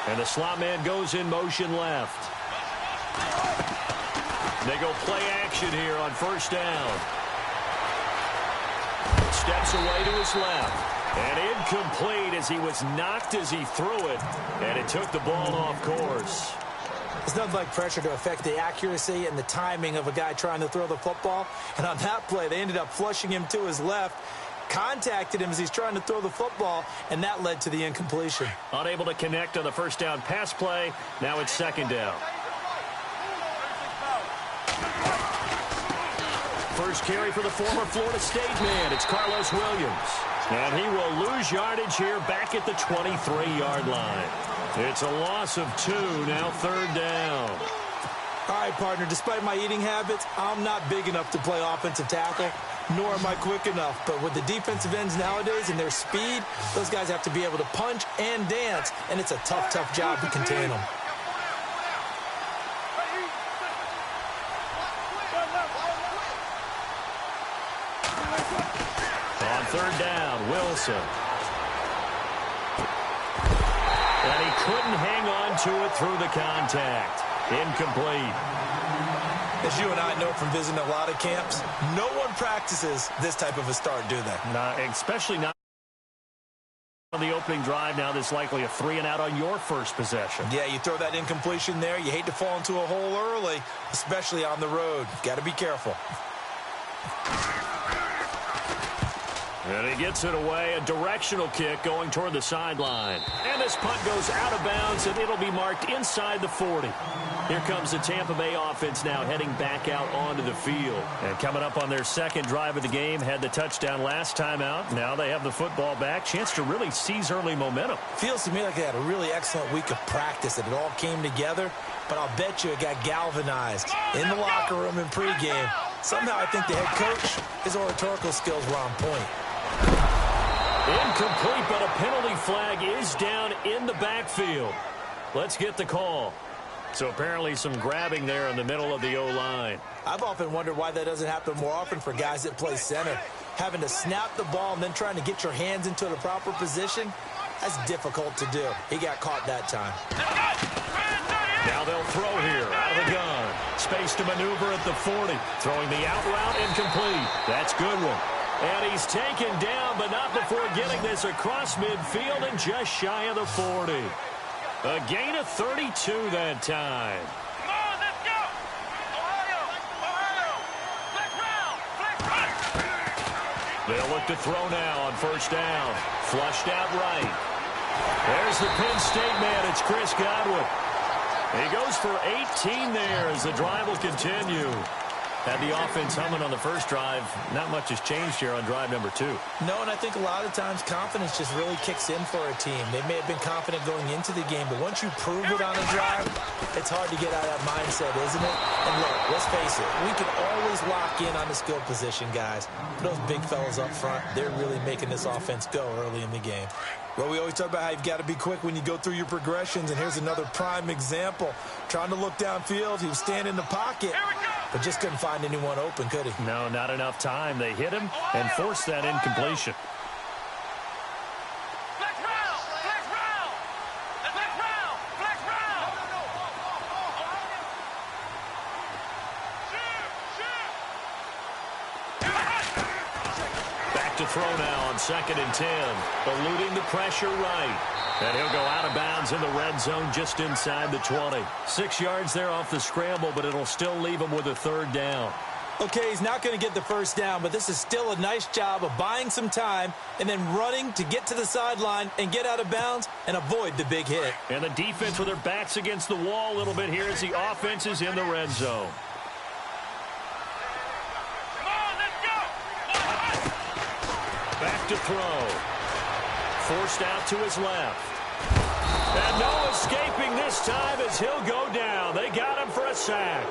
And the slot man goes in motion left. They go play action here on first down. Steps away to his left. And incomplete as he was knocked as he threw it. And it took the ball off course. There's nothing like pressure to affect the accuracy and the timing of a guy trying to throw the football. And on that play, they ended up flushing him to his left, contacted him as he's trying to throw the football, and that led to the incompletion. Unable to connect on the first down pass play. Now it's second down. First carry for the former Florida State man. It's Carlos Williams. And he will lose yardage here back at the 23-yard line. It's a loss of 2, now third down. All right, partner, despite my eating habits, I'm not big enough to play offensive tackle, nor am I quick enough. But with the defensive ends nowadays and their speed, those guys have to be able to punch and dance, and it's a tough, tough job to contain them. On third down, Wilson. And he couldn't hang on to it through the contact. Incomplete. As you and I know from visiting a lot of camps, no one practices this type of a start, do they? Especially not on the opening drive. Now there's likely a 3-and-out on your first possession. Yeah, you throw that incompletion there. You hate to fall into a hole early, especially on the road. Got to be careful. And he gets it away, a directional kick going toward the sideline. And this punt goes out of bounds, and it'll be marked inside the 40. Here comes the Tampa Bay offense now heading back out onto the field. And coming up on their second drive of the game, had the touchdown last time out. Now they have the football back. Chance to really seize early momentum. Feels to me like they had a really excellent week of practice, that it all came together. But I'll bet you it got galvanized in the locker room in pregame. Somehow I think the head coach, his oratorical skills were on point. Incomplete, but a penalty flag is down in the backfield. Let's get the call. So apparently some grabbing there in the middle of the O-line. I've often wondered why that doesn't happen more often for guys that play center. Having to snap the ball and then trying to get your hands into the proper position, that's difficult to do. He got caught that time. Now they'll throw here out of the gun. Space to maneuver at the 40. Throwing the out route, incomplete. That's a good one. And he's taken down, but not before getting this across midfield and just shy of the 40. A gain of 32 that time. Come on, let's go! Ohio! They'll look to throw now on first down. Flushed out right. There's the Penn State man. It's Chris Godwin. He goes for 18 there as the drive will continue. Had the offense humming on the first drive. Not much has changed here on drive number 2. No, and I think a lot of times confidence just really kicks in for a team. They may have been confident going into the game, but once you prove it on a drive, it's hard to get out of that mindset, isn't it? And look, let's face it, we can always lock in on the skill position, guys. But those big fellas up front, they're really making this offense go early in the game. Well, we always talk about how you've got to be quick when you go through your progressions, and here's another prime example. Trying to look downfield, he was standing in the pocket, but just couldn't find anyone open, could he? No, not enough time. They hit him and forced that incompletion. To throw now on 2nd and 10. Eluding the pressure right. And he'll go out of bounds in the red zone just inside the 20. 6 yards there off the scramble, but it'll still leave him with a third down. Okay, he's not going to get the first down, but this is still a nice job of buying some time and then running to get to the sideline and get out of bounds and avoid the big hit. And the defense with their backs against the wall a little bit here as the offense is in the red zone. Back to throw. Forced out to his left. And no escaping this time as he'll go down. They got him for a sack.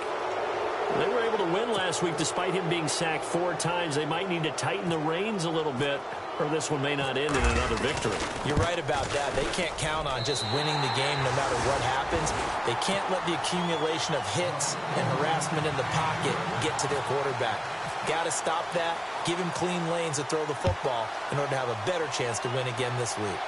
They were able to win last week despite him being sacked 4 times. They might need to tighten the reins a little bit, or this one may not end in another victory. You're right about that. They can't count on just winning the game no matter what happens. They can't let the accumulation of hits and harassment in the pocket get to their quarterback. Got to stop that, give him clean lanes to throw the football in order to have a better chance to win again this week.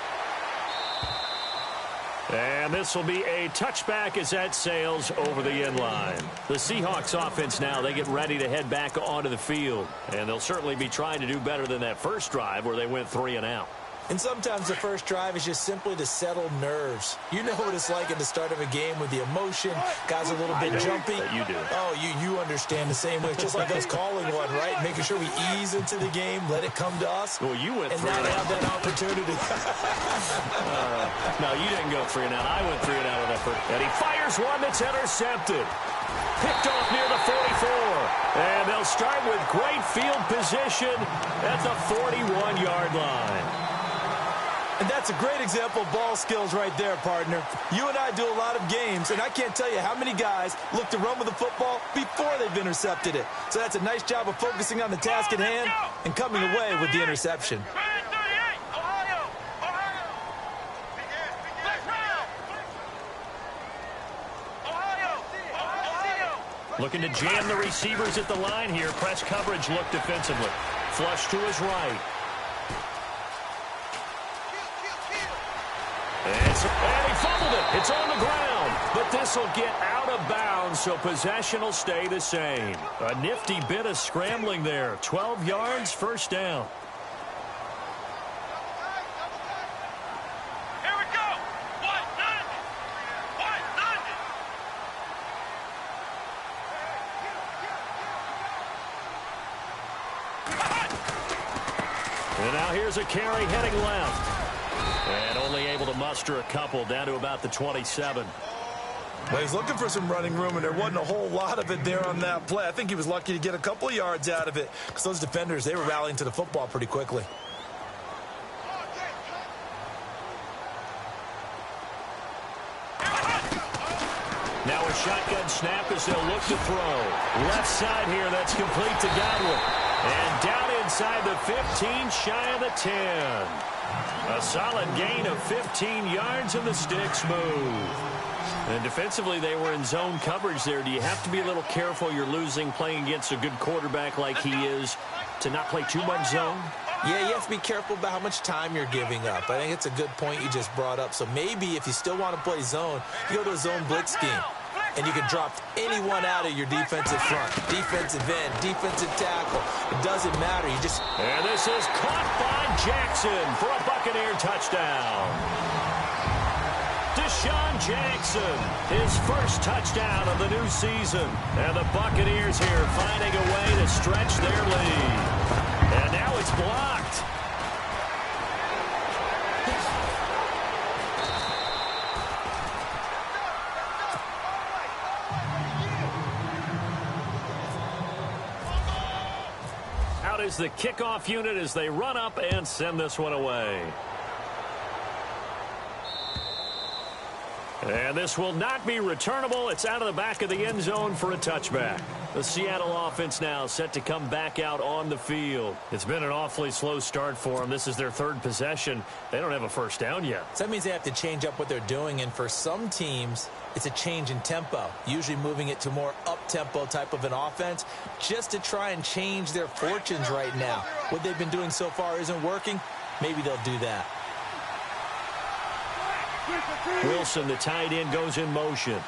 And this will be a touchback as that sails over the end line. The Seahawks offense now, they get ready to head back onto the field. And they'll certainly be trying to do better than that first drive where they went 3 and out. And sometimes the first drive is just simply to settle nerves. You know what it's like at the start of a game with the emotion. Guys are a little bit jumpy. You do. Oh, you understand the same way. It's just like us calling one, right? Making sure we ease into the game, let it come to us. Well, you went and three now and they out. have that opportunity. No, you didn't go 3 and out. I went 3 and out on effort. And he fires one that's intercepted. Picked off near the 44. And they'll start with great field position at the 41-yard line. And that's a great example of ball skills right there, partner. You and I do a lot of games, and I can't tell you how many guys look to run with the football before they've intercepted it. So that's a nice job of focusing on the task at hand and coming away with the interception. Looking to jam the receivers at the line here. Press coverage look defensively. Flush to his right. And he fumbled it. It's on the ground. But this will get out of bounds, so possession will stay the same. A nifty bit of scrambling there. 12 yards, first down. Here we go. And now here's a carry heading left. And only able to muster a couple down to about the 27. Well, he's looking for some running room, and there wasn't a whole lot of it there on that play. I think he was lucky to get a couple of yards out of it because those defenders, they were rallying to the football pretty quickly. Now a shotgun snap as they'll look to throw. Left side here, that's complete to Godwin. And down inside the 15, shy of the 10. A solid gain of 15 yards, and the sticks move. And defensively, they were in zone coverage there. Do you have to be a little careful? You're losing playing against a good quarterback like he is to not play too much zone? Yeah, you have to be careful about how much time you're giving up. I think it's a good point you just brought up. So maybe if you still want to play zone, you go to a zone blitz scheme. And you can drop anyone out of your defensive front. Defensive end, defensive tackle. It doesn't matter. You just... And this is caught by Jackson for a Buccaneer touchdown. Deshaun Jackson, his first touchdown of the new season. And the Buccaneers here finding a way to stretch their lead. And now it's blocked. Out is the kickoff unit as they run up and send this one away. And this will not be returnable. It's out of the back of the end zone for a touchback. The Seattle offense now set to come back out on the field. It's been an awfully slow start for them. This is their third possession. They don't have a first down yet. So that means they have to change up what they're doing, and for some teams, it's a change in tempo, usually moving it to more up-tempo type of an offense just to try and change their fortunes right now. What they've been doing so far isn't working. Maybe they'll do that. Wilson, the tight end, goes in motion.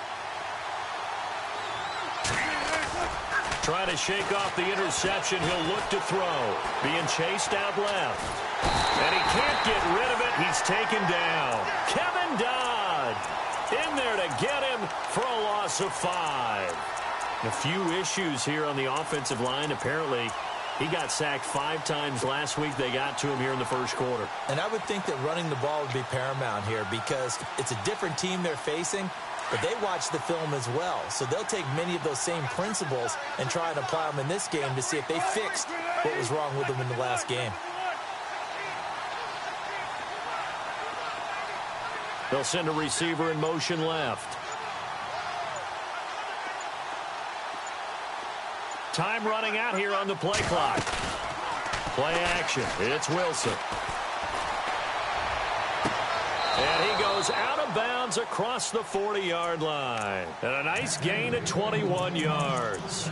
Trying to shake off the interception. He'll look to throw. Being chased out left. And he can't get rid of it. He's taken down. Kevin Dodd in there to get him for a loss of 5. A few issues here on the offensive line. Apparently, he got sacked 5 times last week. They got to him here in the first quarter. And I would think that running the ball would be paramount here because it's a different team they're facing, but they watch the film as well. So they'll take many of those same principles and try and apply them in this game to see if they fixed what was wrong with them in the last game. They'll send a receiver in motion left. Time running out here on the play clock. Play action. It's Wilson. And he goes out of bounds across the 40-yard line. And a nice gain at 21 yards.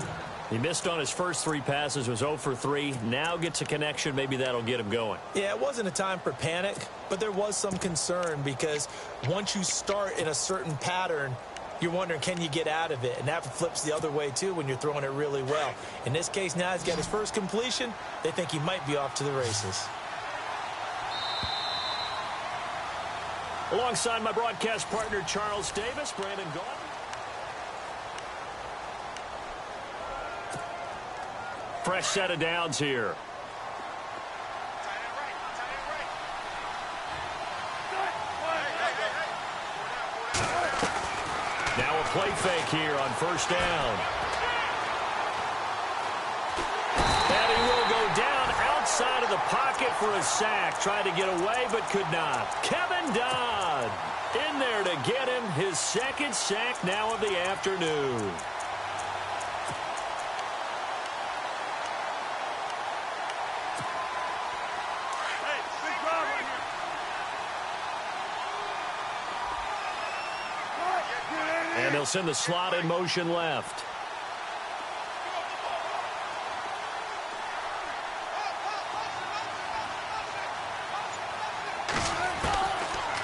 He missed on his first 3 passes, was 0 for 3. Now gets a connection. Maybe that'll get him going. Yeah, it wasn't a time for panic, but there was some concern because once you start in a certain pattern, you're wondering, can you get out of it? And that flips the other way, too, when you're throwing it really well. In this case, now he's got his first completion. They think he might be off to the races. Alongside my broadcast partner, Charles Davis, Brandon Gault. Fresh set of downs here. Now a play fake here on first down. And he will go down outside of the pocket for a sack. Tried to get away, but could not. Kevin Dodd in there to get him his second sack now of the afternoon. And they'll send the slot in motion left.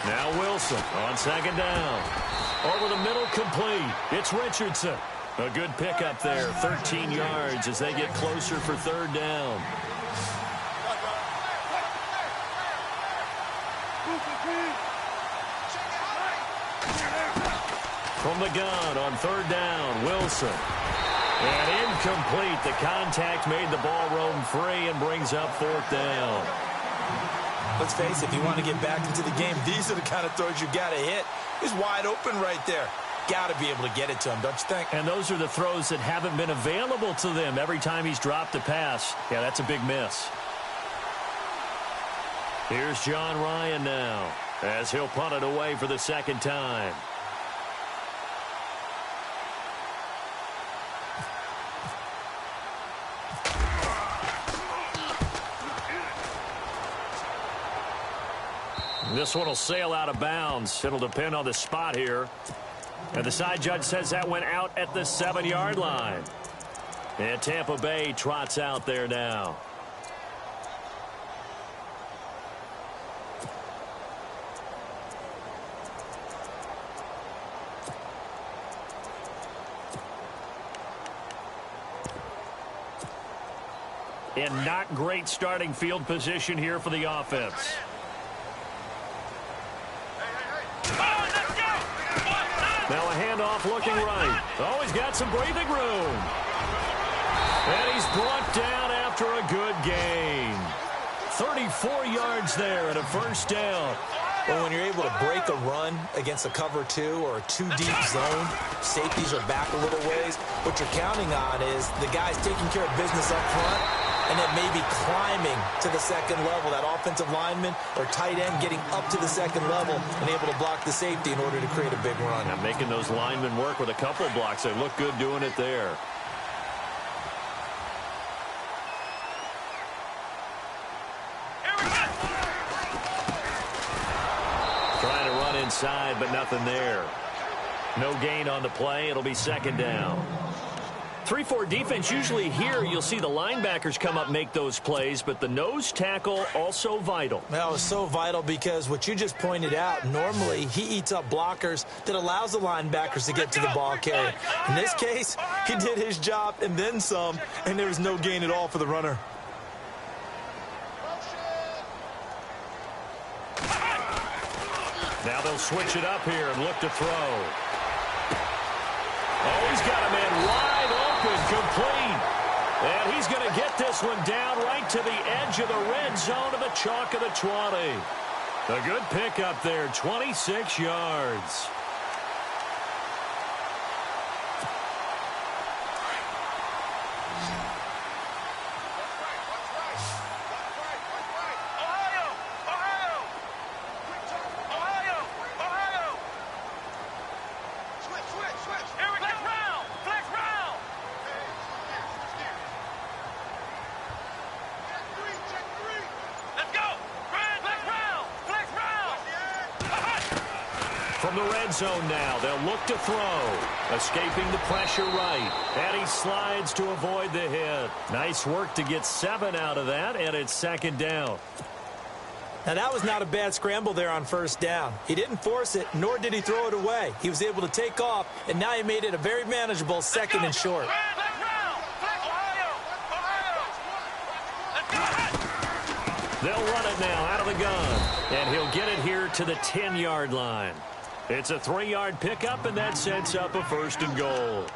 Now Wilson on second down. Over the middle, complete. It's Richardson. A good pickup there, 13 yards as they get closer for third down. From the gun on third down, Wilson. And incomplete. The contact made the ball roam free and brings up fourth down. Let's face it, if you want to get back into the game, these are the kind of throws you got to hit. He's wide open right there. Got to be able to get it to him, don't you think? And those are the throws that haven't been available to them every time he's dropped a pass. Yeah, that's a big miss. Here's John Ryan now as he'll punt it away for the second time. This one will sail out of bounds. It'll depend on the spot here. And the side judge says that went out at the 7-yard line. And Tampa Bay trots out there now. In not great starting field position here for the offense. Now a handoff looking right. Oh, he's got some breathing room. And he's brought down after a good gain. 34 yards there and a first down. Well, when you're able to break a run against a cover 2 or a 2-deep zone, safeties are back a little ways. What you're counting on is the guys taking care of business up front and then maybe climbing to the second level. That offensive lineman or tight end getting up to the second level and able to block the safety in order to create a big run. Now making those linemen work with a couple of blocks. They look good doing it there. Trying to run inside, but nothing there. No gain on the play. It'll be second down. 3-4 defense, usually here you'll see the linebackers come up, make those plays, but the nose tackle also vital. Well, it's so vital because what you just pointed out, normally he eats up blockers that allows the linebackers to get to the ball carrier. In this case, he did his job and then some, and there was no gain at all for the runner. Now they'll switch it up here and look to throw. Oh, he's got a man wide open, complete. And he's going to get this one down right to the edge of the red zone of the chalk of the 20. A good pickup there, 26 yards. From the red zone now, they'll look to throw. Escaping the pressure right. And he slides to avoid the hit. Nice work to get 7 out of that, and it's second down. Now, that was not a bad scramble there on first down. He didn't force it, nor did he throw it away. He was able to take off, and now he made it a very manageable second and short. They'll run it now out of the gun, and he'll get it here to the 10-yard line. It's a 3-yard pickup, and that sets up a first and goal.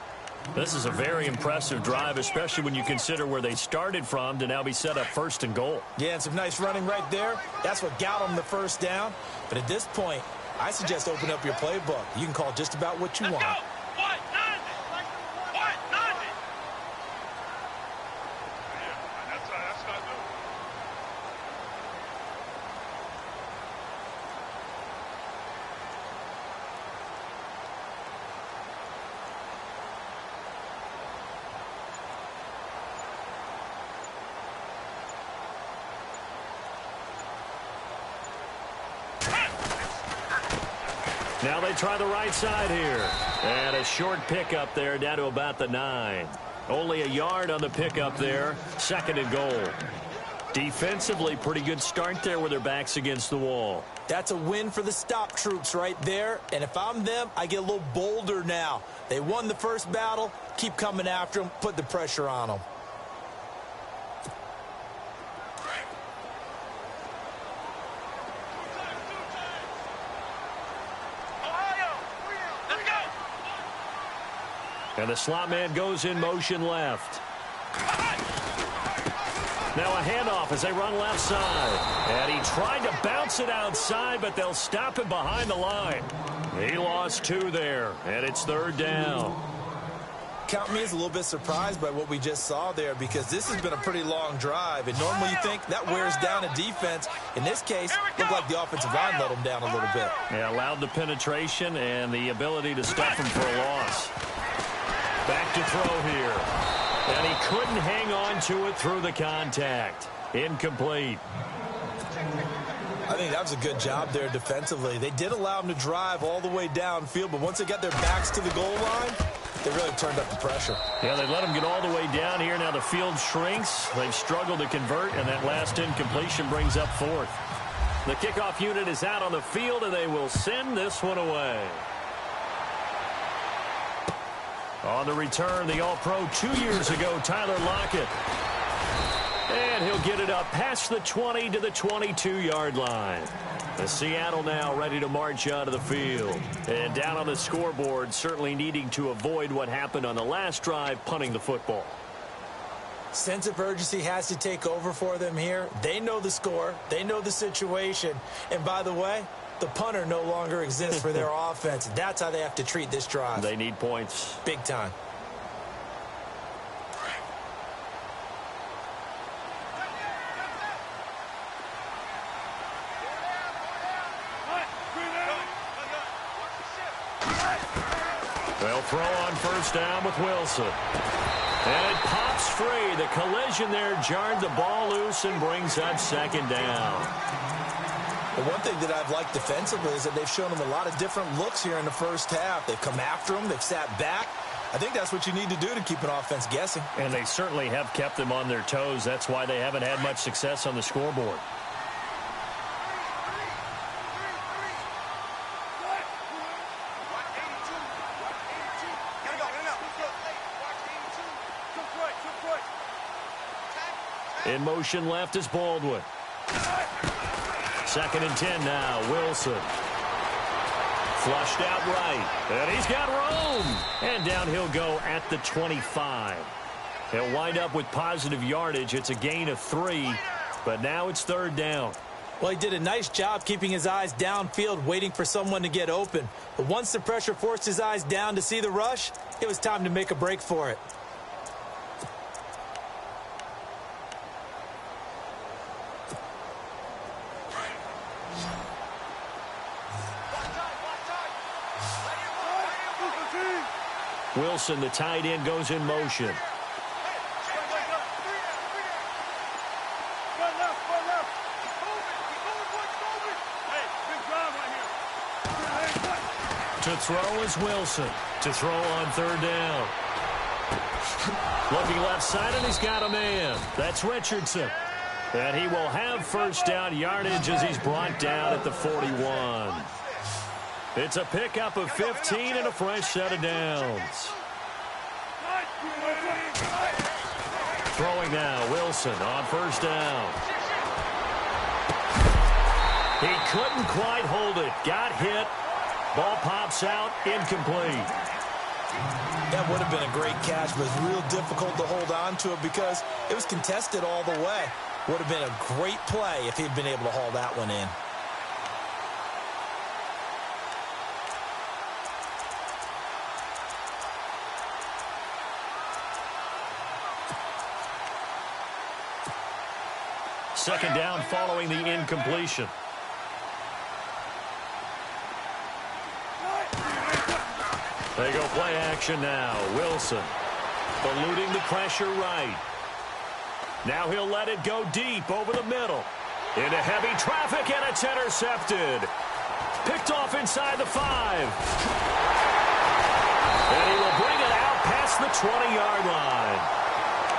This is a very impressive drive, especially when you consider where they started from to now be set up first and goal. Yeah, and some nice running right there. That's what got them the first down. But at this point, I suggest open up your playbook. You can call just about what you want. Now they try the right side here. And a short pickup there down to about the 9. Only a yard on the pickup there. Second and goal. Defensively, pretty good start there with their backs against the wall. That's a win for the stop troops right there. And if I'm them, I get a little bolder now. They won the first battle. Keep coming after them. Put the pressure on them. And the slot man goes in motion left. Now a handoff as they run left side. And he tried to bounce it outside, but they'll stop him behind the line. He lost 2 there, and it's third down. Count me as a little bit surprised by what we just saw there, because this has been a pretty long drive, and normally you think that wears down a defense. In this case, looked like the offensive line let them down a little bit. Yeah, allowed the penetration and the ability to stuff him for a loss. Back to throw here. And he couldn't hang on to it through the contact. Incomplete. I think that was a good job there defensively. They did allow him to drive all the way downfield, but once they got their backs to the goal line, they really turned up the pressure. Yeah, they let him get all the way down here. Now the field shrinks. They've struggled to convert, and that last incompletion brings up 4th. The kickoff unit is out on the field, and they will send this one away. On the return, the All-Pro 2 years ago, Tyler Lockett. And he'll get it up past the 20 to the 22-yard line. The Seattle now ready to march out of the field. And down on the scoreboard, certainly needing to avoid what happened on the last drive, punting the football. Sense of urgency has to take over for them here. They know the score. They know the situation. And by the way, the punter no longer exists for their offense. That's how they have to treat this drive. They need points. Big time. They'll throw on first down with Wilson. And it pops free. The collision there jarred the ball loose and brings up second down. Well, one thing that I've liked defensively is that they've shown them a lot of different looks here in the first half. They've come after them. They've sat back. I think that's what you need to do to keep an offense guessing. And they certainly have kept them on their toes. That's why they haven't had much success on the scoreboard. In motion left is Baldwin. Second and 10 now. Wilson. Flushed out right. And he's got room. And down he'll go at the 25. He'll wind up with positive yardage. It's a gain of 3. But now it's third down. Well, he did a nice job keeping his eyes downfield, waiting for someone to get open. But once the pressure forced his eyes down to see the rush, it was time to make a break for it. Wilson, the tight end, goes in motion. To throw is Wilson. To throw on third down. Looking left side, and he's got a man. That's Richardson. And he will have first down yardage as he's brought down at the 41. It's a pickup of 15 and a fresh set of downs. Throwing now, Wilson on first down. He couldn't quite hold it. Got hit. Ball pops out. Incomplete. That would have been a great catch, but it's real difficult to hold on to it because it was contested all the way. Would have been a great play if he'd been able to haul that one in. Second down following the incompletion. They go play action now. Wilson eluding the pressure right. Now he'll let it go deep over the middle. Into heavy traffic, and it's intercepted. Picked off inside the 5. And he will bring it out past the 20-yard line.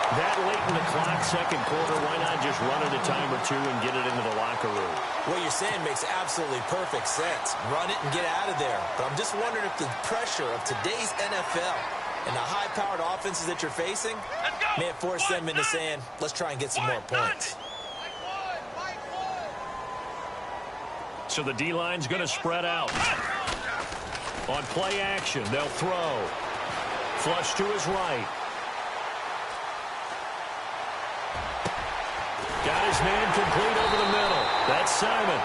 That late in the clock, second quarter, why not just run it a time or two and get it into the locker room? What you're saying makes absolutely perfect sense. Run it and get out of there. But I'm just wondering if the pressure of today's NFL and the high-powered offenses that you're facing may have forced them into saying, let's try and get some more points. So the D-line's going to spread out. On play action, they'll throw. Flush to his right. Got his man complete over the middle. That's Simon.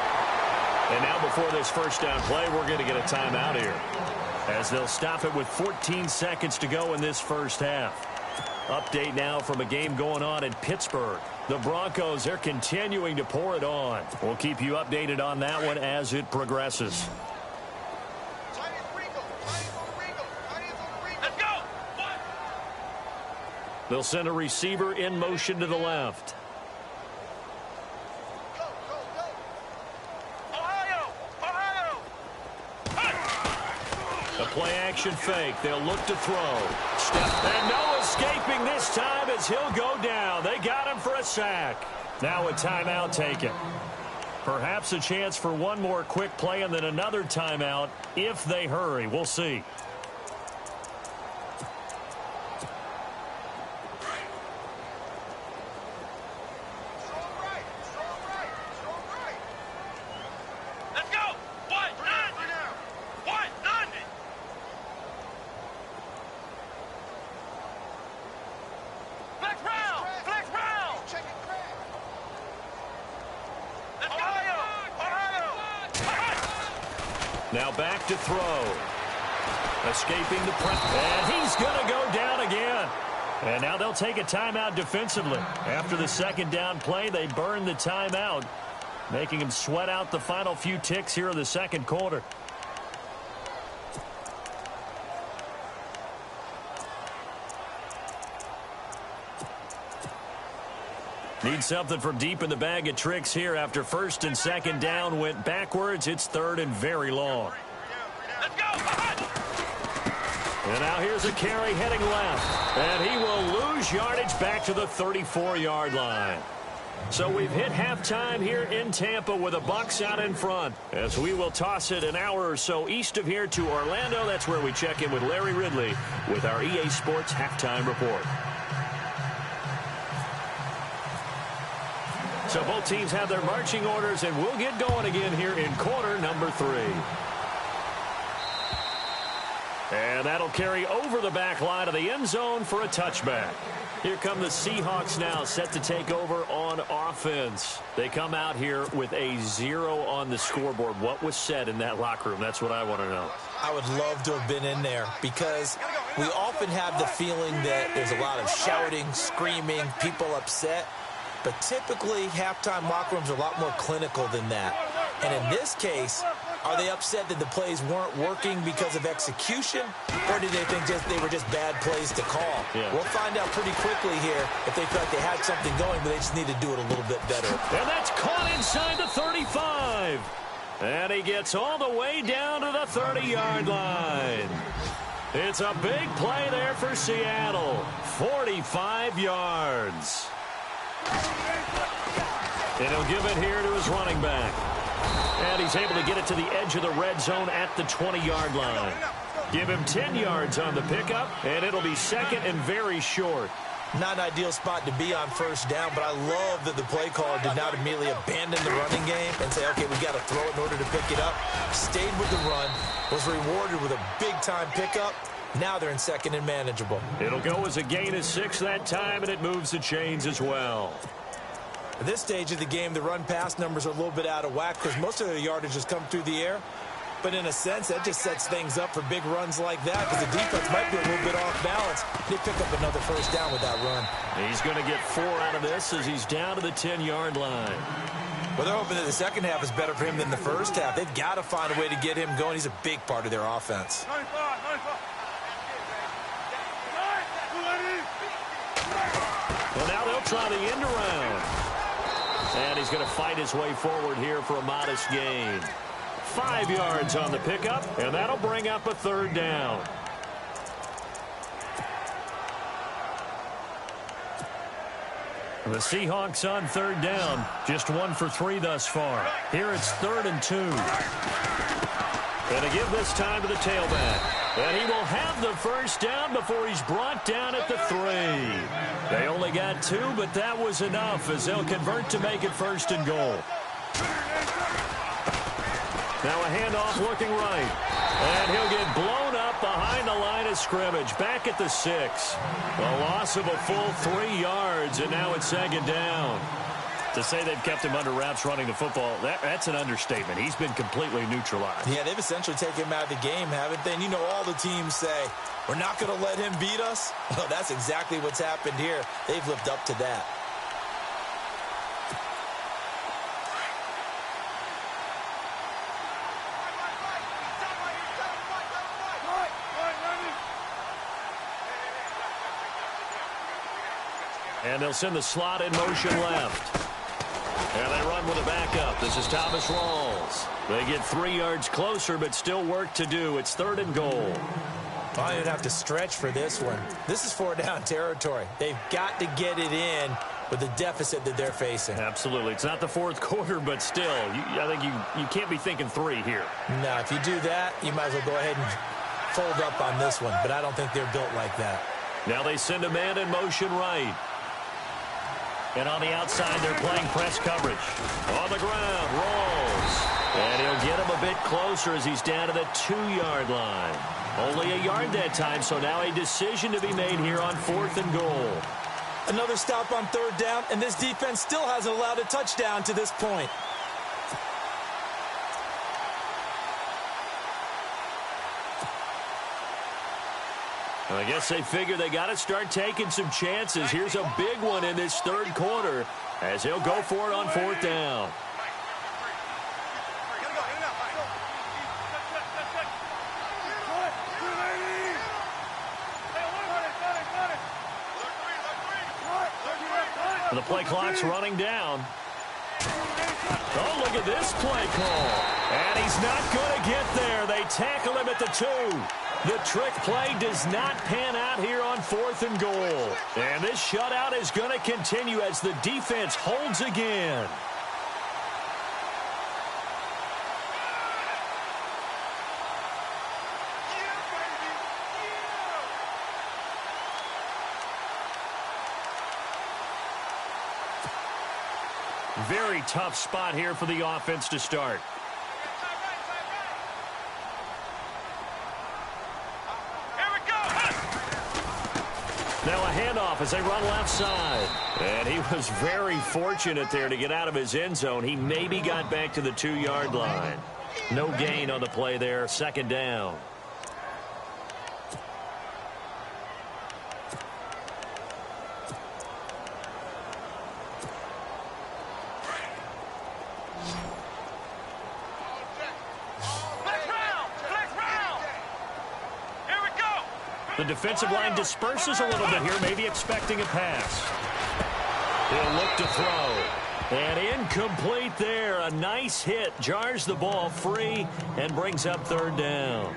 And now before this first down play, we're going to get a timeout here, as they'll stop it with 14 seconds to go in this first half. Update now from a game going on in Pittsburgh. The Broncos, they're continuing to pour it on. We'll keep you updated on that one as it progresses. Let's go! They'll send a receiver in motion to the left. A play-action fake. They'll look to throw. And no escaping this time as he'll go down. They got him for a sack. Now a timeout taken. Perhaps a chance for one more quick play and then another timeout if they hurry. We'll see. Now back to throw. Escaping the press. And he's going to go down again. And now they'll take a timeout defensively. After the second down play, they burn the timeout, making him sweat out the final few ticks here in the second quarter. Need something from deep in the bag of tricks here after first and second down went backwards. It's third and very long. Let's go! And now here's a carry heading left. And he will lose yardage back to the 34-yard line. So we've hit halftime here in Tampa with the Bucs out in front, as we will toss it an hour or so east of here to Orlando. That's where we check in with Larry Ridley with our EA Sports halftime report. So both teams have their marching orders, and we'll get going again here in quarter number 3. And that'll carry over the back line of the end zone for a touchback. Here come the Seahawks now, set to take over on offense. They come out here with a 0 on the scoreboard. What was said in that locker room? That's what I want to know. I would love to have been in there because we often have the feeling that there's a lot of shouting, screaming, people upset. But typically, halftime locker rooms are a lot more clinical than that. And in this case, are they upset that the plays weren't working because of execution? Or do they think they were just bad plays to call? Yeah. We'll find out pretty quickly here if they felt they had something going, but they just need to do it a little bit better. And that's caught inside the 35. And he gets all the way down to the 30-yard line. It's a big play there for Seattle. 45 yards. And he'll give it here to his running back. And he's able to get it to the edge of the red zone at the 20-yard line. Give him 10 yards on the pickup, and it'll be second and very short. Not an ideal spot to be on first down, but I love that the play caller did not immediately abandon the running game and say, okay, we got to throw it in order to pick it up. Stayed with the run, was rewarded with a big-time pickup. Now they're in second and manageable. It'll go as a gain of 6 that time, and it moves the chains as well. At this stage of the game, the run-pass numbers are a little bit out of whack because most of their yardage has come through the air. But in a sense, that just sets things up for big runs like that because the defense might be a little bit off balance. They pick up another first down with that run. He's going to get 4 out of this as he's down to the 10-yard line. Well, they're hoping that the second half is better for him than the first half. They've got to find a way to get him going. He's a big part of their offense. Well, now they'll try the end around. And he's going to fight his way forward here for a modest gain. 5 yards on the pickup, and that'll bring up a third down. The Seahawks on third down, just 1 for 3 thus far. Here it's 3rd and 2. And to give this time to the tailback. And he will have the first down before he's brought down at the 3. They only got 2, but that was enough as they'll convert to make it 1st and goal. Now a handoff looking right. And he'll get blown up behind the line of scrimmage. Back at the 6. A loss of a full 3 yards, and now it's 2nd down. To say they've kept him under wraps running the football, that's an understatement. He's been completely neutralized. Yeah, they've essentially taken him out of the game, haven't they? And you know all the teams say, we're not going to let him beat us. Well, that's exactly what's happened here. They've lived up to that. And they'll send the slot in motion left. And they run with a backup. This is Thomas Rawls. They get 3 yards closer, but still work to do. It's 3rd and goal. I don't even have to stretch for this one. This is 4-down territory. They've got to get it in with the deficit that they're facing. Absolutely. It's not the 4th quarter, but still, I think you can't be thinking 3 here. No, if you do that, you might as well go ahead and fold up on this one. But I don't think they're built like that. Now they send a man in motion right. And on the outside, they're playing press coverage. On the ground, Rawls. And he'll get him a bit closer as he's down to the 2-yard line. Only a yard that time, so now a decision to be made here on 4th and goal. Another stop on 3rd down, and this defense still hasn't allowed a touchdown to this point. I guess they figure they got to start taking some chances. Here's a big one in this 3rd quarter as he'll go for it on 4th down. The play clock's running down. Oh, look at this play call. And he's not going to get there. They tackle him at the 2. The trick play does not pan out here on 4th and goal. And this shutout is going to continue as the defense holds again. Very tough spot here for the offense to start. Now a handoff as they run left side. And he was very fortunate there to get out of his end zone. He maybe got back to the 2-yard line. No gain on the play there. 2nd down. The defensive line disperses a little bit here, maybe expecting a pass. He'll look to throw. And incomplete there. A nice hit. Jars the ball free and brings up 3rd down.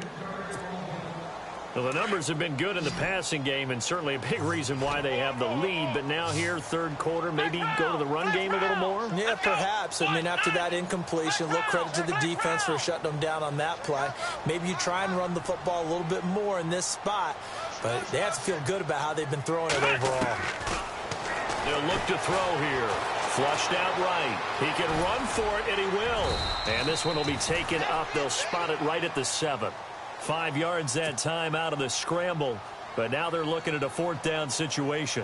Well, the numbers have been good in the passing game and certainly a big reason why they have the lead. But now here, 3rd quarter, maybe go to the run game a little more? Yeah, perhaps. I mean, after that incompletion, a little credit to the defense for shutting them down on that play. Maybe you try and run the football a little bit more in this spot. but they have to feel good about how they've been throwing it overall. They'll look to throw here. Flushed out right. He can run for it, and he will. And this one will be taken up. They'll spot it right at the 7. 5 yards that time out of the scramble. But now they're looking at a 4th down situation.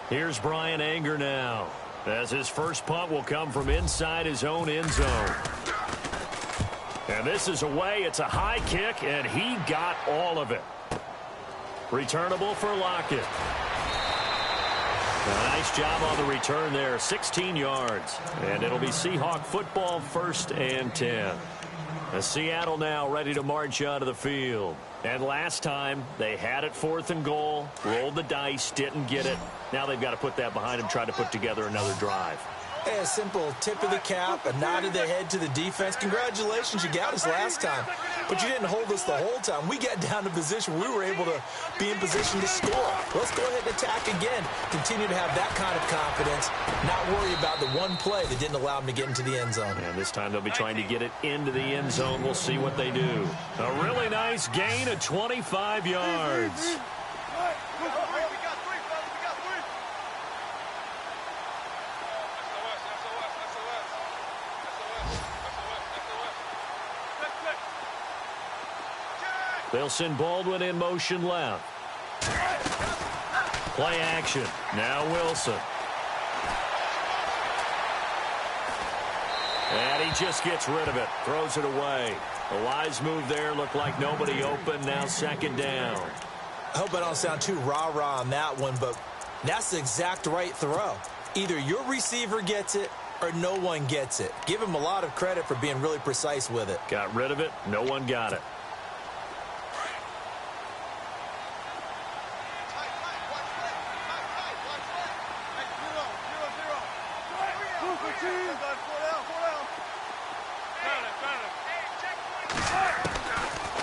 Here's Brian Anger now, as his first punt will come from inside his own end zone. And this is away. It's a high kick, and he got all of it. Returnable for Lockett. A nice job on the return there, 16 yards. And it'll be Seahawk football, 1st and 10. Seattle now ready to march out of the field. And last time, they had it 4th and goal, rolled the dice, didn't get it. Now they've got to put that behind them, try to put together another drive. Hey, a simple tip of the cap, a nod of the head to the defense. Congratulations, you got us last time. But you didn't hold us the whole time. We got down to position. We were able to be in position to score. Let's go ahead and attack again. Continue to have that kind of confidence. Not worry about the one play that didn't allow them to get into the end zone. And this time they'll be trying to get it into the end zone. We'll see what they do. A really nice gain of 25 yards. They'll send Baldwin in motion left. Play action. Now Wilson. And he just gets rid of it. Throws it away. A wise move there. Looked like nobody open. Now 2nd down. I hope I don't sound too rah-rah on that one, but that's the exact right throw. Either your receiver gets it or no one gets it. Give him a lot of credit for being really precise with it. Got rid of it. No one got it.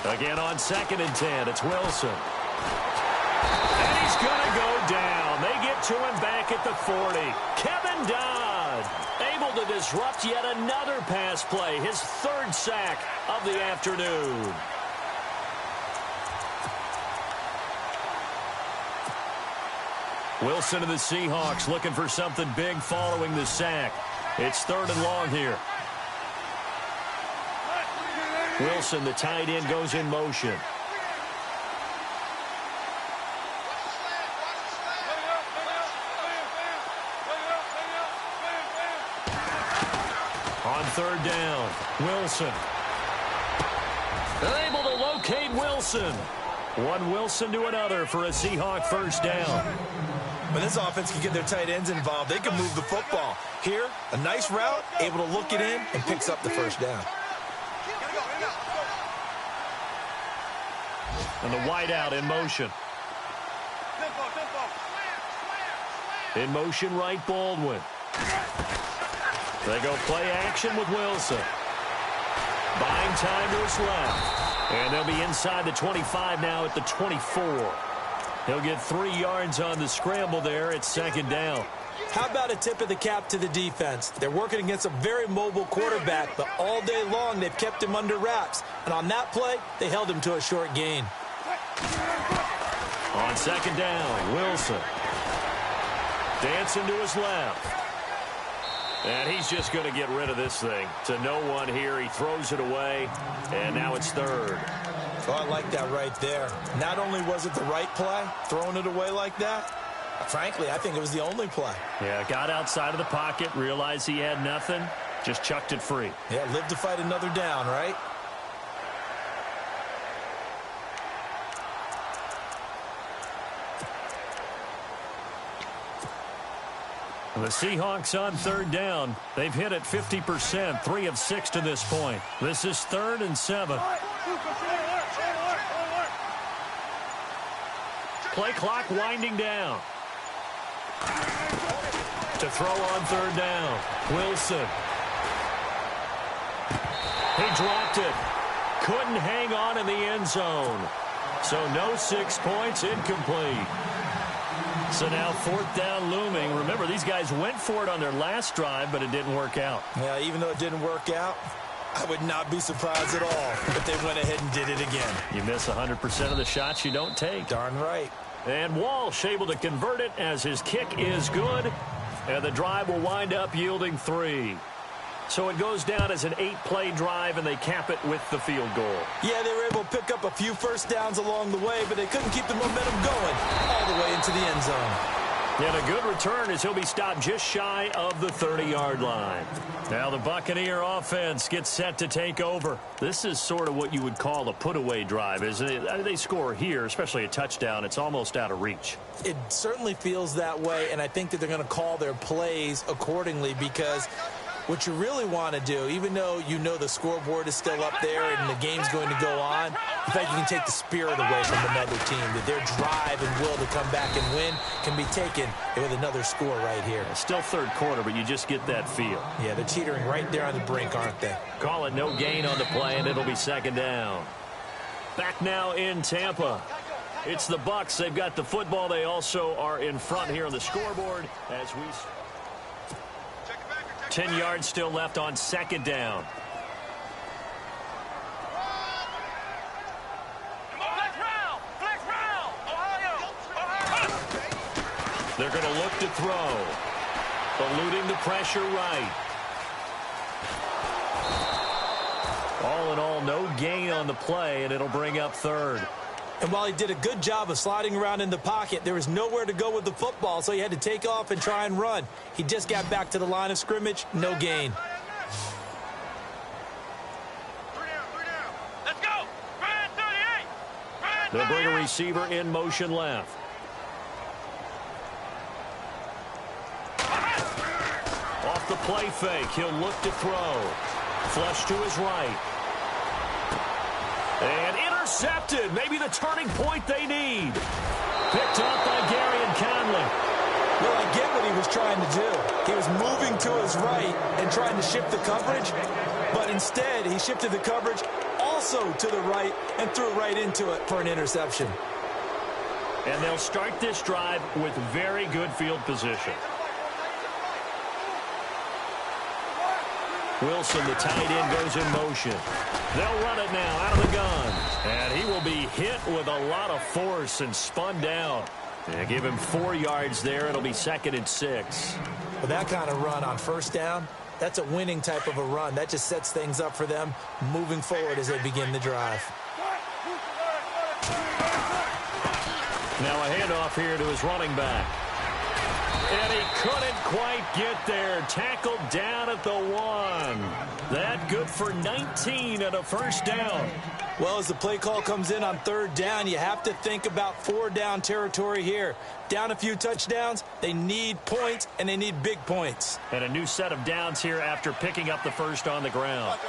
Again on 2nd and 10, it's Wilson. And he's going to go down. They get to him back at the 40. Kevin Dodd able to disrupt yet another pass play, his 3rd sack of the afternoon. Wilson of the Seahawks looking for something big following the sack. It's 3rd and long here. Wilson, the tight end, goes in motion. On 3rd down, Wilson. They're able to locate Wilson. One Wilson to another for a Seahawk 1st down. When this offense can get their tight ends involved, they can move the football. Here, a nice route, able to look it in, and picks up the 1st down. And the wideout in motion. In motion right, Baldwin. They go play action with Wilson. Buying time to his left. And they'll be inside the 25 now at the 24. He'll get 3 yards on the scramble there at 2nd down. How about a tip of the cap to the defense? They're working against a very mobile quarterback, but all day long they've kept him under wraps. And on that play, they held him to a short gain. On 2nd down, Wilson. Dancing to his left. And he's just going to get rid of this thing. To no one here. He throws it away, and now it's 3rd. Oh, I like that right there. Not only was it the right play, throwing it away like that, frankly, I think it was the only play. Yeah, got outside of the pocket, realized he had nothing, just chucked it free. Yeah, live to fight another down, right? The Seahawks on 3rd down. They've hit it 50%, 3 of 6 to this point. This is 3rd and 7. Play clock winding down. To throw on 3rd down, Wilson. He dropped it. Couldn't hang on in the end zone. So no 6 points, incomplete. So now 4th down looming. Remember, these guys went for it on their last drive, but it didn't work out. Yeah, even though it didn't work out, I would not be surprised at all if they went ahead and did it again. You miss 100% of the shots you don't take. Darn right. And Walsh able to convert it as his kick is good. And the drive will wind up yielding 3. So it goes down as an 8-play drive, and they cap it with the field goal. Yeah, they were able to pick up a few first downs along the way, but they couldn't keep the momentum going all the way into the end zone. And a good return as he'll be stopped just shy of the 30-yard line. Now the Buccaneer offense gets set to take over. This is sort of what you would call a put-away drive, isn't it? They score here, especially a touchdown. It's almost out of reach. It certainly feels that way, and I think that they're going to call their plays accordingly, because what you really want to do, even though you know the scoreboard is still up there and the game's going to go on, the fact you can take the spirit away from another team, that their drive and will to come back and win can be taken with another score right here. Still third quarter, but you just get that feel. Yeah, they're teetering right there on the brink, aren't they? Call it no gain on the play, and it'll be second down. Back now in Tampa. It's the Bucs. They've got the football. They also are in front here on the scoreboard as we... 10 yards still left on second down. They're going to look to throw. Eluding the pressure right. All in all, no gain on the play, and it'll bring up third. And while he did a good job of sliding around in the pocket, there was nowhere to go with the football, so he had to take off and try and run. He just got back to the line of scrimmage, no gain. Let's go. Brand 38. They'll bring a receiver in motion left. Off the play fake, he'll look to throw. Flush to his right. And intercepted. Maybe the turning point they need. Picked up by Gary and Conley. Well, I get what he was trying to do. He was moving to his right and trying to shift the coverage, but instead he shifted the coverage also to the right and threw right into it for an interception. And they'll start this drive with very good field position. Wilson, the tight end, goes in motion. They'll run it now out of the gun. And he will be hit with a lot of force and spun down. And give him 4 yards there. It'll be second and 6. With that kind of run on first down, that's a winning type of a run. That just sets things up for them moving forward as they begin the drive. Now a handoff here to his running back. And he couldn't quite get there. Tackled down at the 1. That good for 19 and a first down. Well, as the play call comes in on third down, you have to think about 4-down territory here. Down a few touchdowns, they need points, and they need big points. And a new set of downs here after picking up the first on the ground.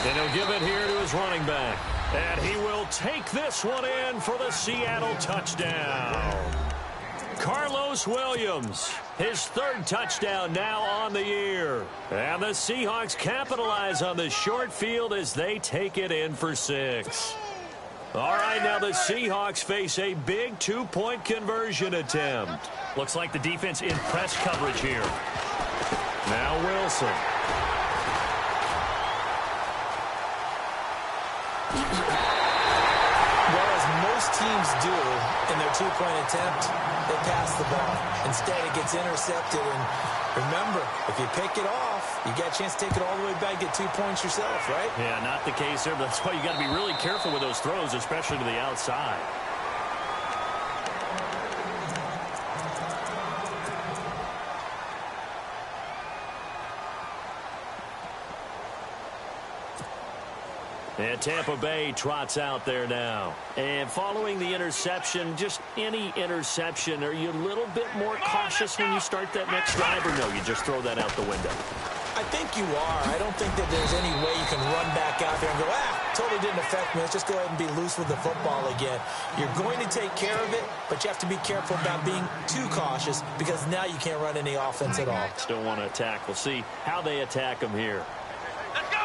And he'll give it here to his running back. And he will take this one in for the Seattle touchdown. Carlos Williams, his third touchdown now on the year. And the Seahawks capitalize on the short field as they take it in for 6. All right, now the Seahawks face a big 2-point conversion attempt. Looks like the defense in press coverage here. Now Wilson. Teams do in their 2-point attempt, they pass the ball. Instead, it gets intercepted. And remember, if you pick it off, you got a chance to take it all the way back, get 2 points yourself, right? Yeah, not the case there, but that's why you got to be really careful with those throws, especially to the outside. And Tampa Bay trots out there now. And following the interception, just any interception, are you a little bit more cautious when you start that next drive, or no, you just throw that out the window? I think you are. I don't think that there's any way you can run back out there and go, totally didn't affect me. Let's just go ahead and be loose with the football again. You're going to take care of it, but you have to be careful about being too cautious because now you can't run any offense at all. Still want to attack. We'll see how they attack them here. Let's go.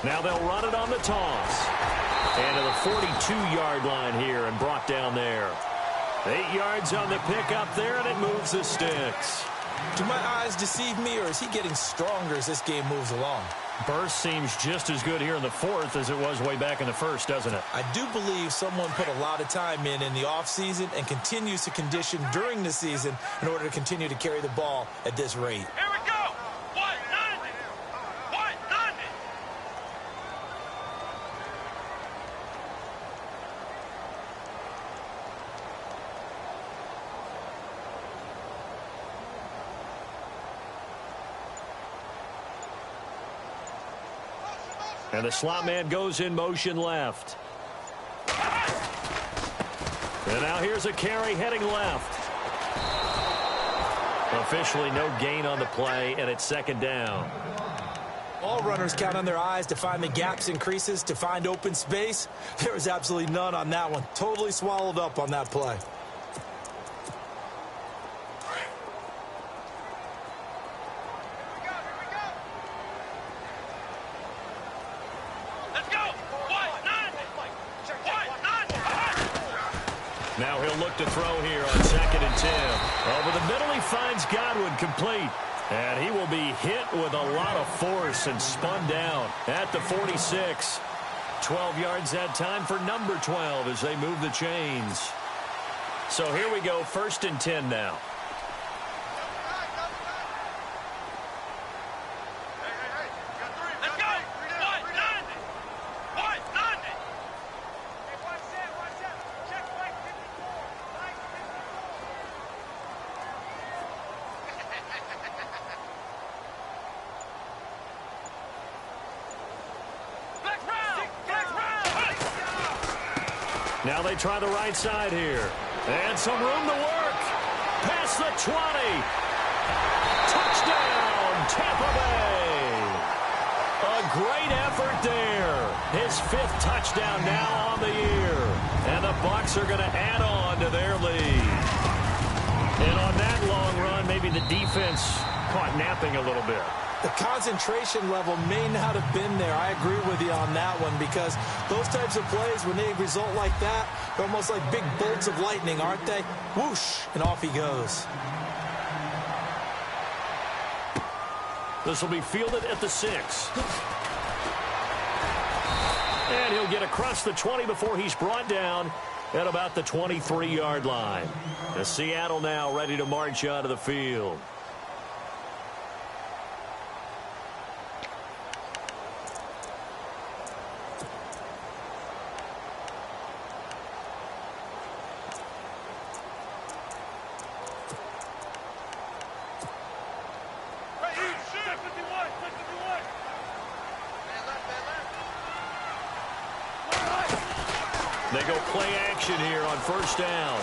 Now they'll run it on the toss. And to the 42-yard line here and brought down there. 8 yards on the pickup there, and it moves the sticks. Do my eyes deceive me, or is he getting stronger as this game moves along? Burst seems just as good here in the fourth as it was way back in the first, doesn't it? I do believe someone put a lot of time in the offseason and continues to condition during the season in order to continue to carry the ball at this rate. Here we go. 190. 190. And the slot man goes in motion left. And now here's a carry heading left. Officially no gain on the play, and it's second down. All runners count on their eyes to find the gaps and creases, to find open space. There was absolutely none on that one. Totally swallowed up on that play. Now he'll look to throw here on 2nd and 10. Over the middle, he finds Godwin complete. And he will be hit with a lot of force and spun down at the 46. 12 yards that time for number 12 as they move the chains. So here we go, 1st and 10 now. Now they try the right side here. And some room to work. Past the 20. Touchdown, Tampa Bay. A great effort there. His 5th touchdown now on the year. And the Bucs are going to add on to their lead. And on that long run, maybe the defense caught napping a little bit. The concentration level may not have been there. I agree with you on that one, because those types of plays, when they result like that, they're almost like big bolts of lightning, aren't they? Whoosh, and off he goes. This will be fielded at the 6. And he'll get across the 20 before he's brought down at about the 23-yard line. The Seattle now ready to march out of the field. They go play action here on 1st down.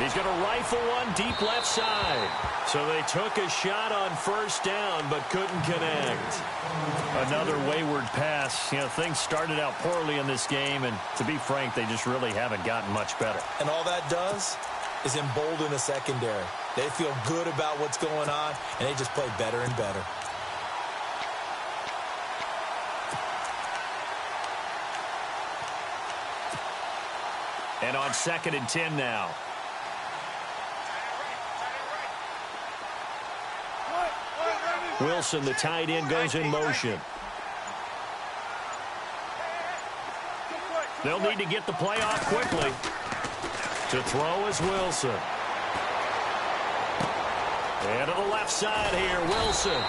He's going to rifle one deep left side. So they took a shot on 1st down but couldn't connect. Another wayward pass. You know, things started out poorly in this game, and to be frank, they just really haven't gotten much better. And all that does is embolden the secondary. They feel good about what's going on, and they just play better and better. And on 2nd and 10 now. Wilson, the tight end, goes in motion. They'll need to get the play off quickly. To throw is Wilson. And to the left side here, Wilson.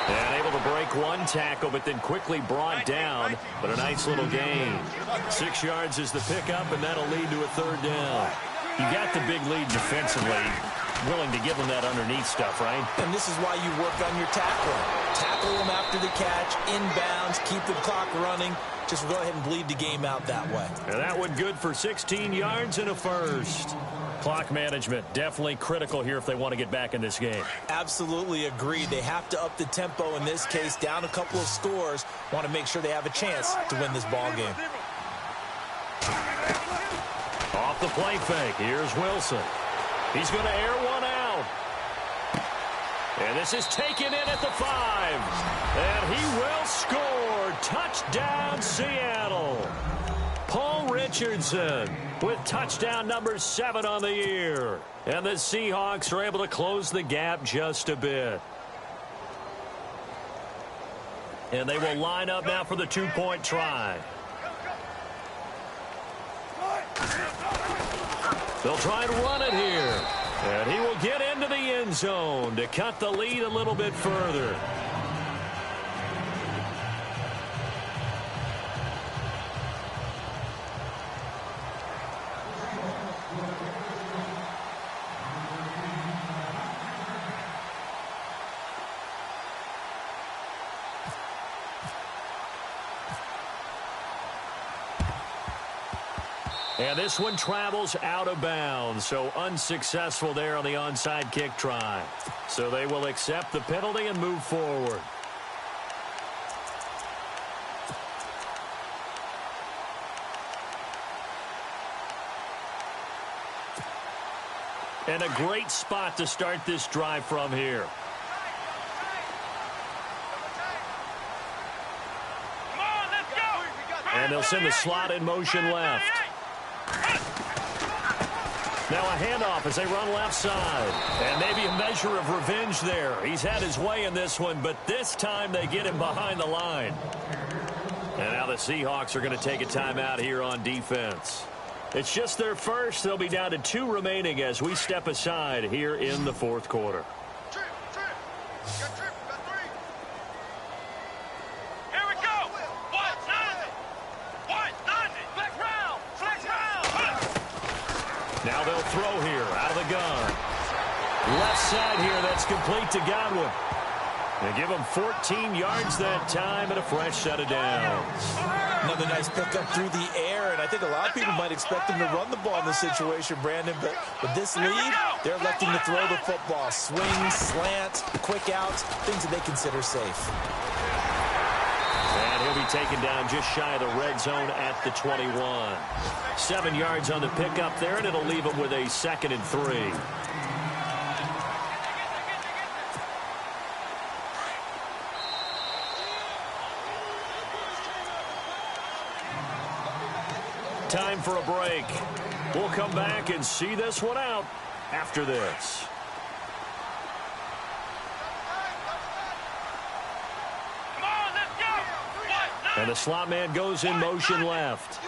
And able to break one tackle, but then quickly brought down. But a nice little gain. 6 yards is the pickup, and that'll lead to a 3rd down. You got the big lead defensively. Willing to give them that underneath stuff, right? And this is why you work on your tackling. Tackle them after the catch, inbounds, keep the clock running. Just go ahead and bleed the game out that way. And that one good for 16 yards and a 1st. Clock management definitely critical here if they want to get back in this game. Absolutely agreed. They have to up the tempo in this case, down a couple of scores. Want to make sure they have a chance to win this ball game. Off the play fake. Here's Wilson. He's going to air one out. And this is taken in at the 5. And he will score. Touchdown, Seattle. Paul Richardson with touchdown number 7 on the year. And the Seahawks are able to close the gap just a bit. And they will line up now for the 2-point try. They'll try and run it here. And he will get into the end zone to cut the lead a little bit further. And this one travels out of bounds, so unsuccessful there on the onside kick try. So they will accept the penalty and move forward. And a great spot to start this drive from here. And they'll send the slot in motion left. Now a handoff as they run left side. And maybe a measure of revenge there. He's had his way in this one, but this time they get him behind the line. And now the Seahawks are going to take a timeout here on defense. It's just their first. They'll be down to 2 remaining as we step aside here in the 4th quarter. Now they'll throw here out of the gun. Left side here, that's complete to Godwin. They give him 14 yards that time and a fresh set of downs. Another nice pickup through the air, and I think a lot of people might expect him to run the ball in this situation, Brandon, but with this lead, they're electing to throw the football. Swings, slants, quick outs, things that they consider safe. And he'll be taken down just shy of the red zone at the 21. 7 yards on the pickup there, and it'll leave him with a 2nd and 3. Time for a break. We'll come back and see this one out after this. And the slot man goes in motion left.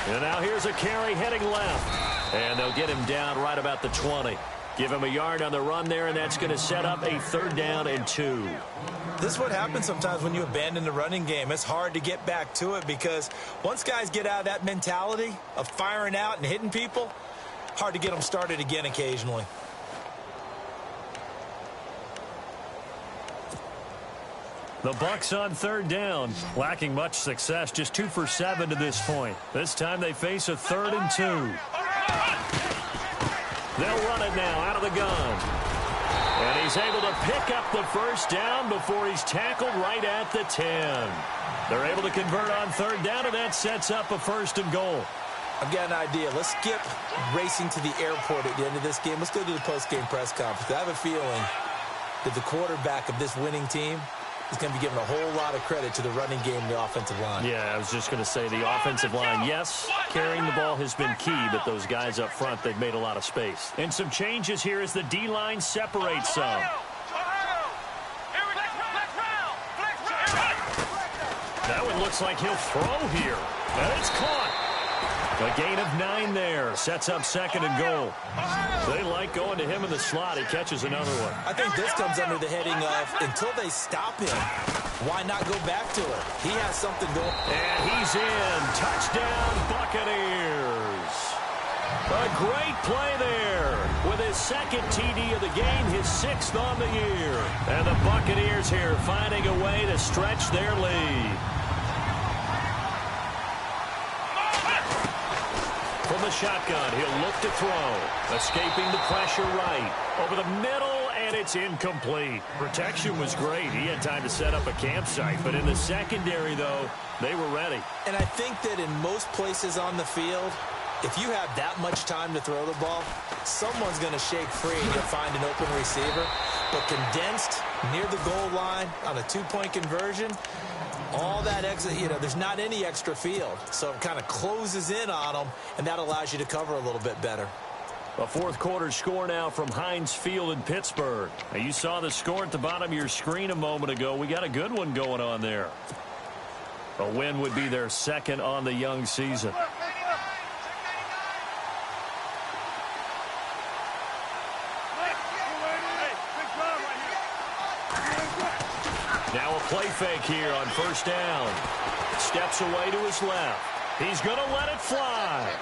And now here's a carry heading left. And they'll get him down right about the 20. Give him a yard on the run there, and that's going to set up a 3rd down and 2. This is what happens sometimes when you abandon the running game. It's hard to get back to it because once guys get out of that mentality of firing out and hitting people, hard to get them started again occasionally. The Bucs on 3rd down, lacking much success, just 2 for 7 to this point. This time they face a 3rd and 2. They'll run it now out of the gun. And he's able to pick up the 1st down before he's tackled right at the 10. They're able to convert on 3rd down, and that sets up a 1st and goal. I've got an idea. Let's skip racing to the airport at the end of this game. Let's go to the post-game press conference. I have a feeling that the quarterback of this winning team is going to be given a whole lot of credit to the running game and the offensive line. Yeah, I was just going to say the offensive line, yes, carrying the ball has been key, but those guys up front, they've made a lot of space. And some changes here as the D-line separates some. That one looks like he'll throw here. And it's caught. A gain of 9 there. Sets up 2nd and goal. They like going to him in the slot. He catches another one. I think this comes under the heading of until they stop him, why not go back to it? He has something going. And he's in. Touchdown, Buccaneers. A great play there with his 2nd TD of the game, his 6th on the year. And the Buccaneers here finding a way to stretch their lead. From the shotgun, he'll look to throw. Escaping the pressure right. Over the middle, and it's incomplete. Protection was great. He had time to set up a campsite. But in the secondary, though, they were ready. And I think that in most places on the field, If you have that much time to throw the ball, someone's going to shake free and you'll find an open receiver. But condensed near the goal line on a two-point conversion, all that extra, there's not any extra field. So it kind of closes in on them, and that allows you to cover a little bit better. A fourth quarter score now from Heinz Field in Pittsburgh. Now, you saw the score at the bottom of your screen a moment ago. We got a good one going on there. A win would be their second on the young season. Now a play fake here on first down. Steps away to his left. He's going to let it fly.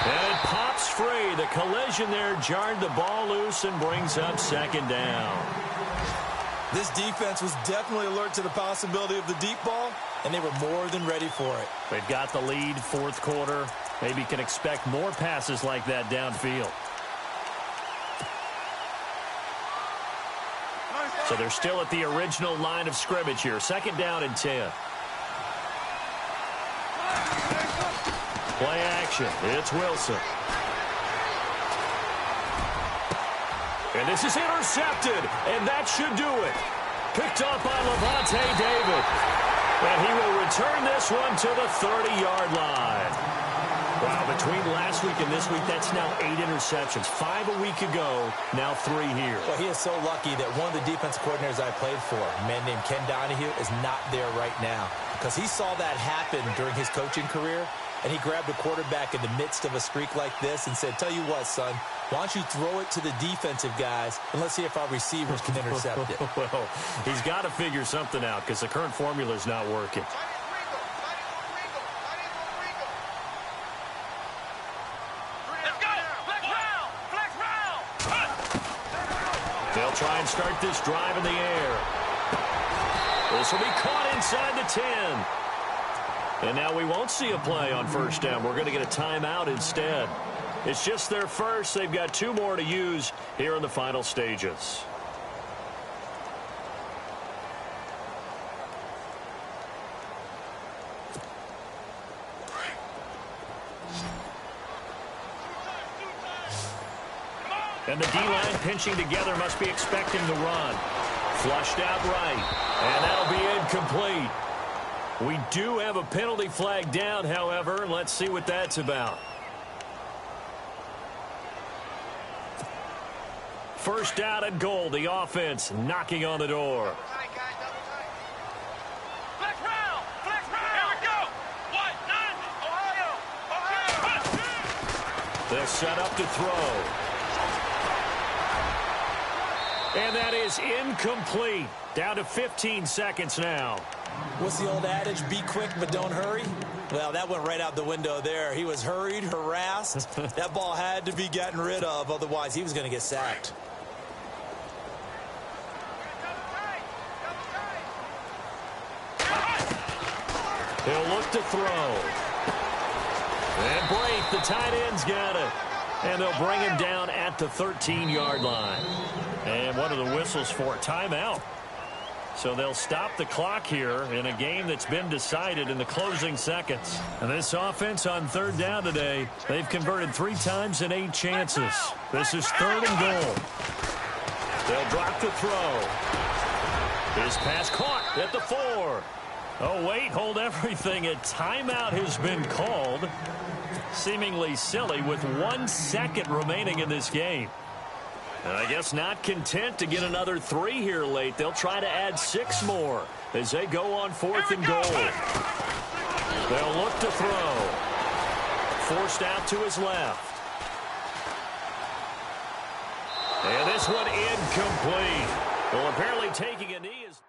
And it pops free. The collision there jarred the ball loose and brings up second down. This defense was definitely alert to the possibility of the deep ball, and they were more than ready for it. They've got the lead, fourth quarter. Maybe can expect more passes like that downfield. So they're still at the original line of scrimmage here. Second down and 10. Play action. It's Wilson. And this is intercepted, and that should do it. Picked up by Levante David. And he will return this one to the 30-yard line. Wow, between last week and this week, that's now 8 interceptions. 5 a week ago, now 3 here. Well, he is so lucky that one of the defense coordinators I played for, a man named Ken Donahue, is not there right now. Because he saw that happen during his coaching career, and he grabbed a quarterback in the midst of a streak like this and said, tell you what, son, why don't you throw it to the defensive guys, and let's see if our receivers can intercept it. Well, he's got to figure something out because the current formula is not working. They'll try and start this drive in the air. This will be caught inside the 10. And now we won't see a play on first down. We're going to get a timeout instead. It's just their first. They've got 2 more to use here in the final stages. And the D-line pinching together must be expecting the run. Flushed out right. And that'll be incomplete. We do have a penalty flag down, however. Let's see what that's about. First down and goal. The offense knocking on the door. Flex round! Flex round! Here we go! 1-9! Ohio! They'll set up to throw. And that is incomplete. Down to 15 seconds now. What's the old adage? Be quick, but don't hurry. Well, that went right out the window there. He was hurried, harassed. That ball had to be gotten rid of. Otherwise, he was going to get sacked. He'll look to throw. And Brate, the tight end's got it. And they'll bring him down at the 13-yard line. And what are the whistles for? Timeout. So they'll stop the clock here in a game that's been decided in the closing seconds. And this offense on third down today, they've converted 3 times in 8 chances. This is 3rd and goal. They'll drop the throw. His pass caught at the 4. Oh, wait, hold everything. A timeout has been called. Seemingly silly with 1 second remaining in this game. And I guess not content to get another 3 here late. They'll try to add 6 more as they go on 4th and goal. They'll look to throw. Forced out to his left. And this one incomplete. Well, apparently taking a knee is...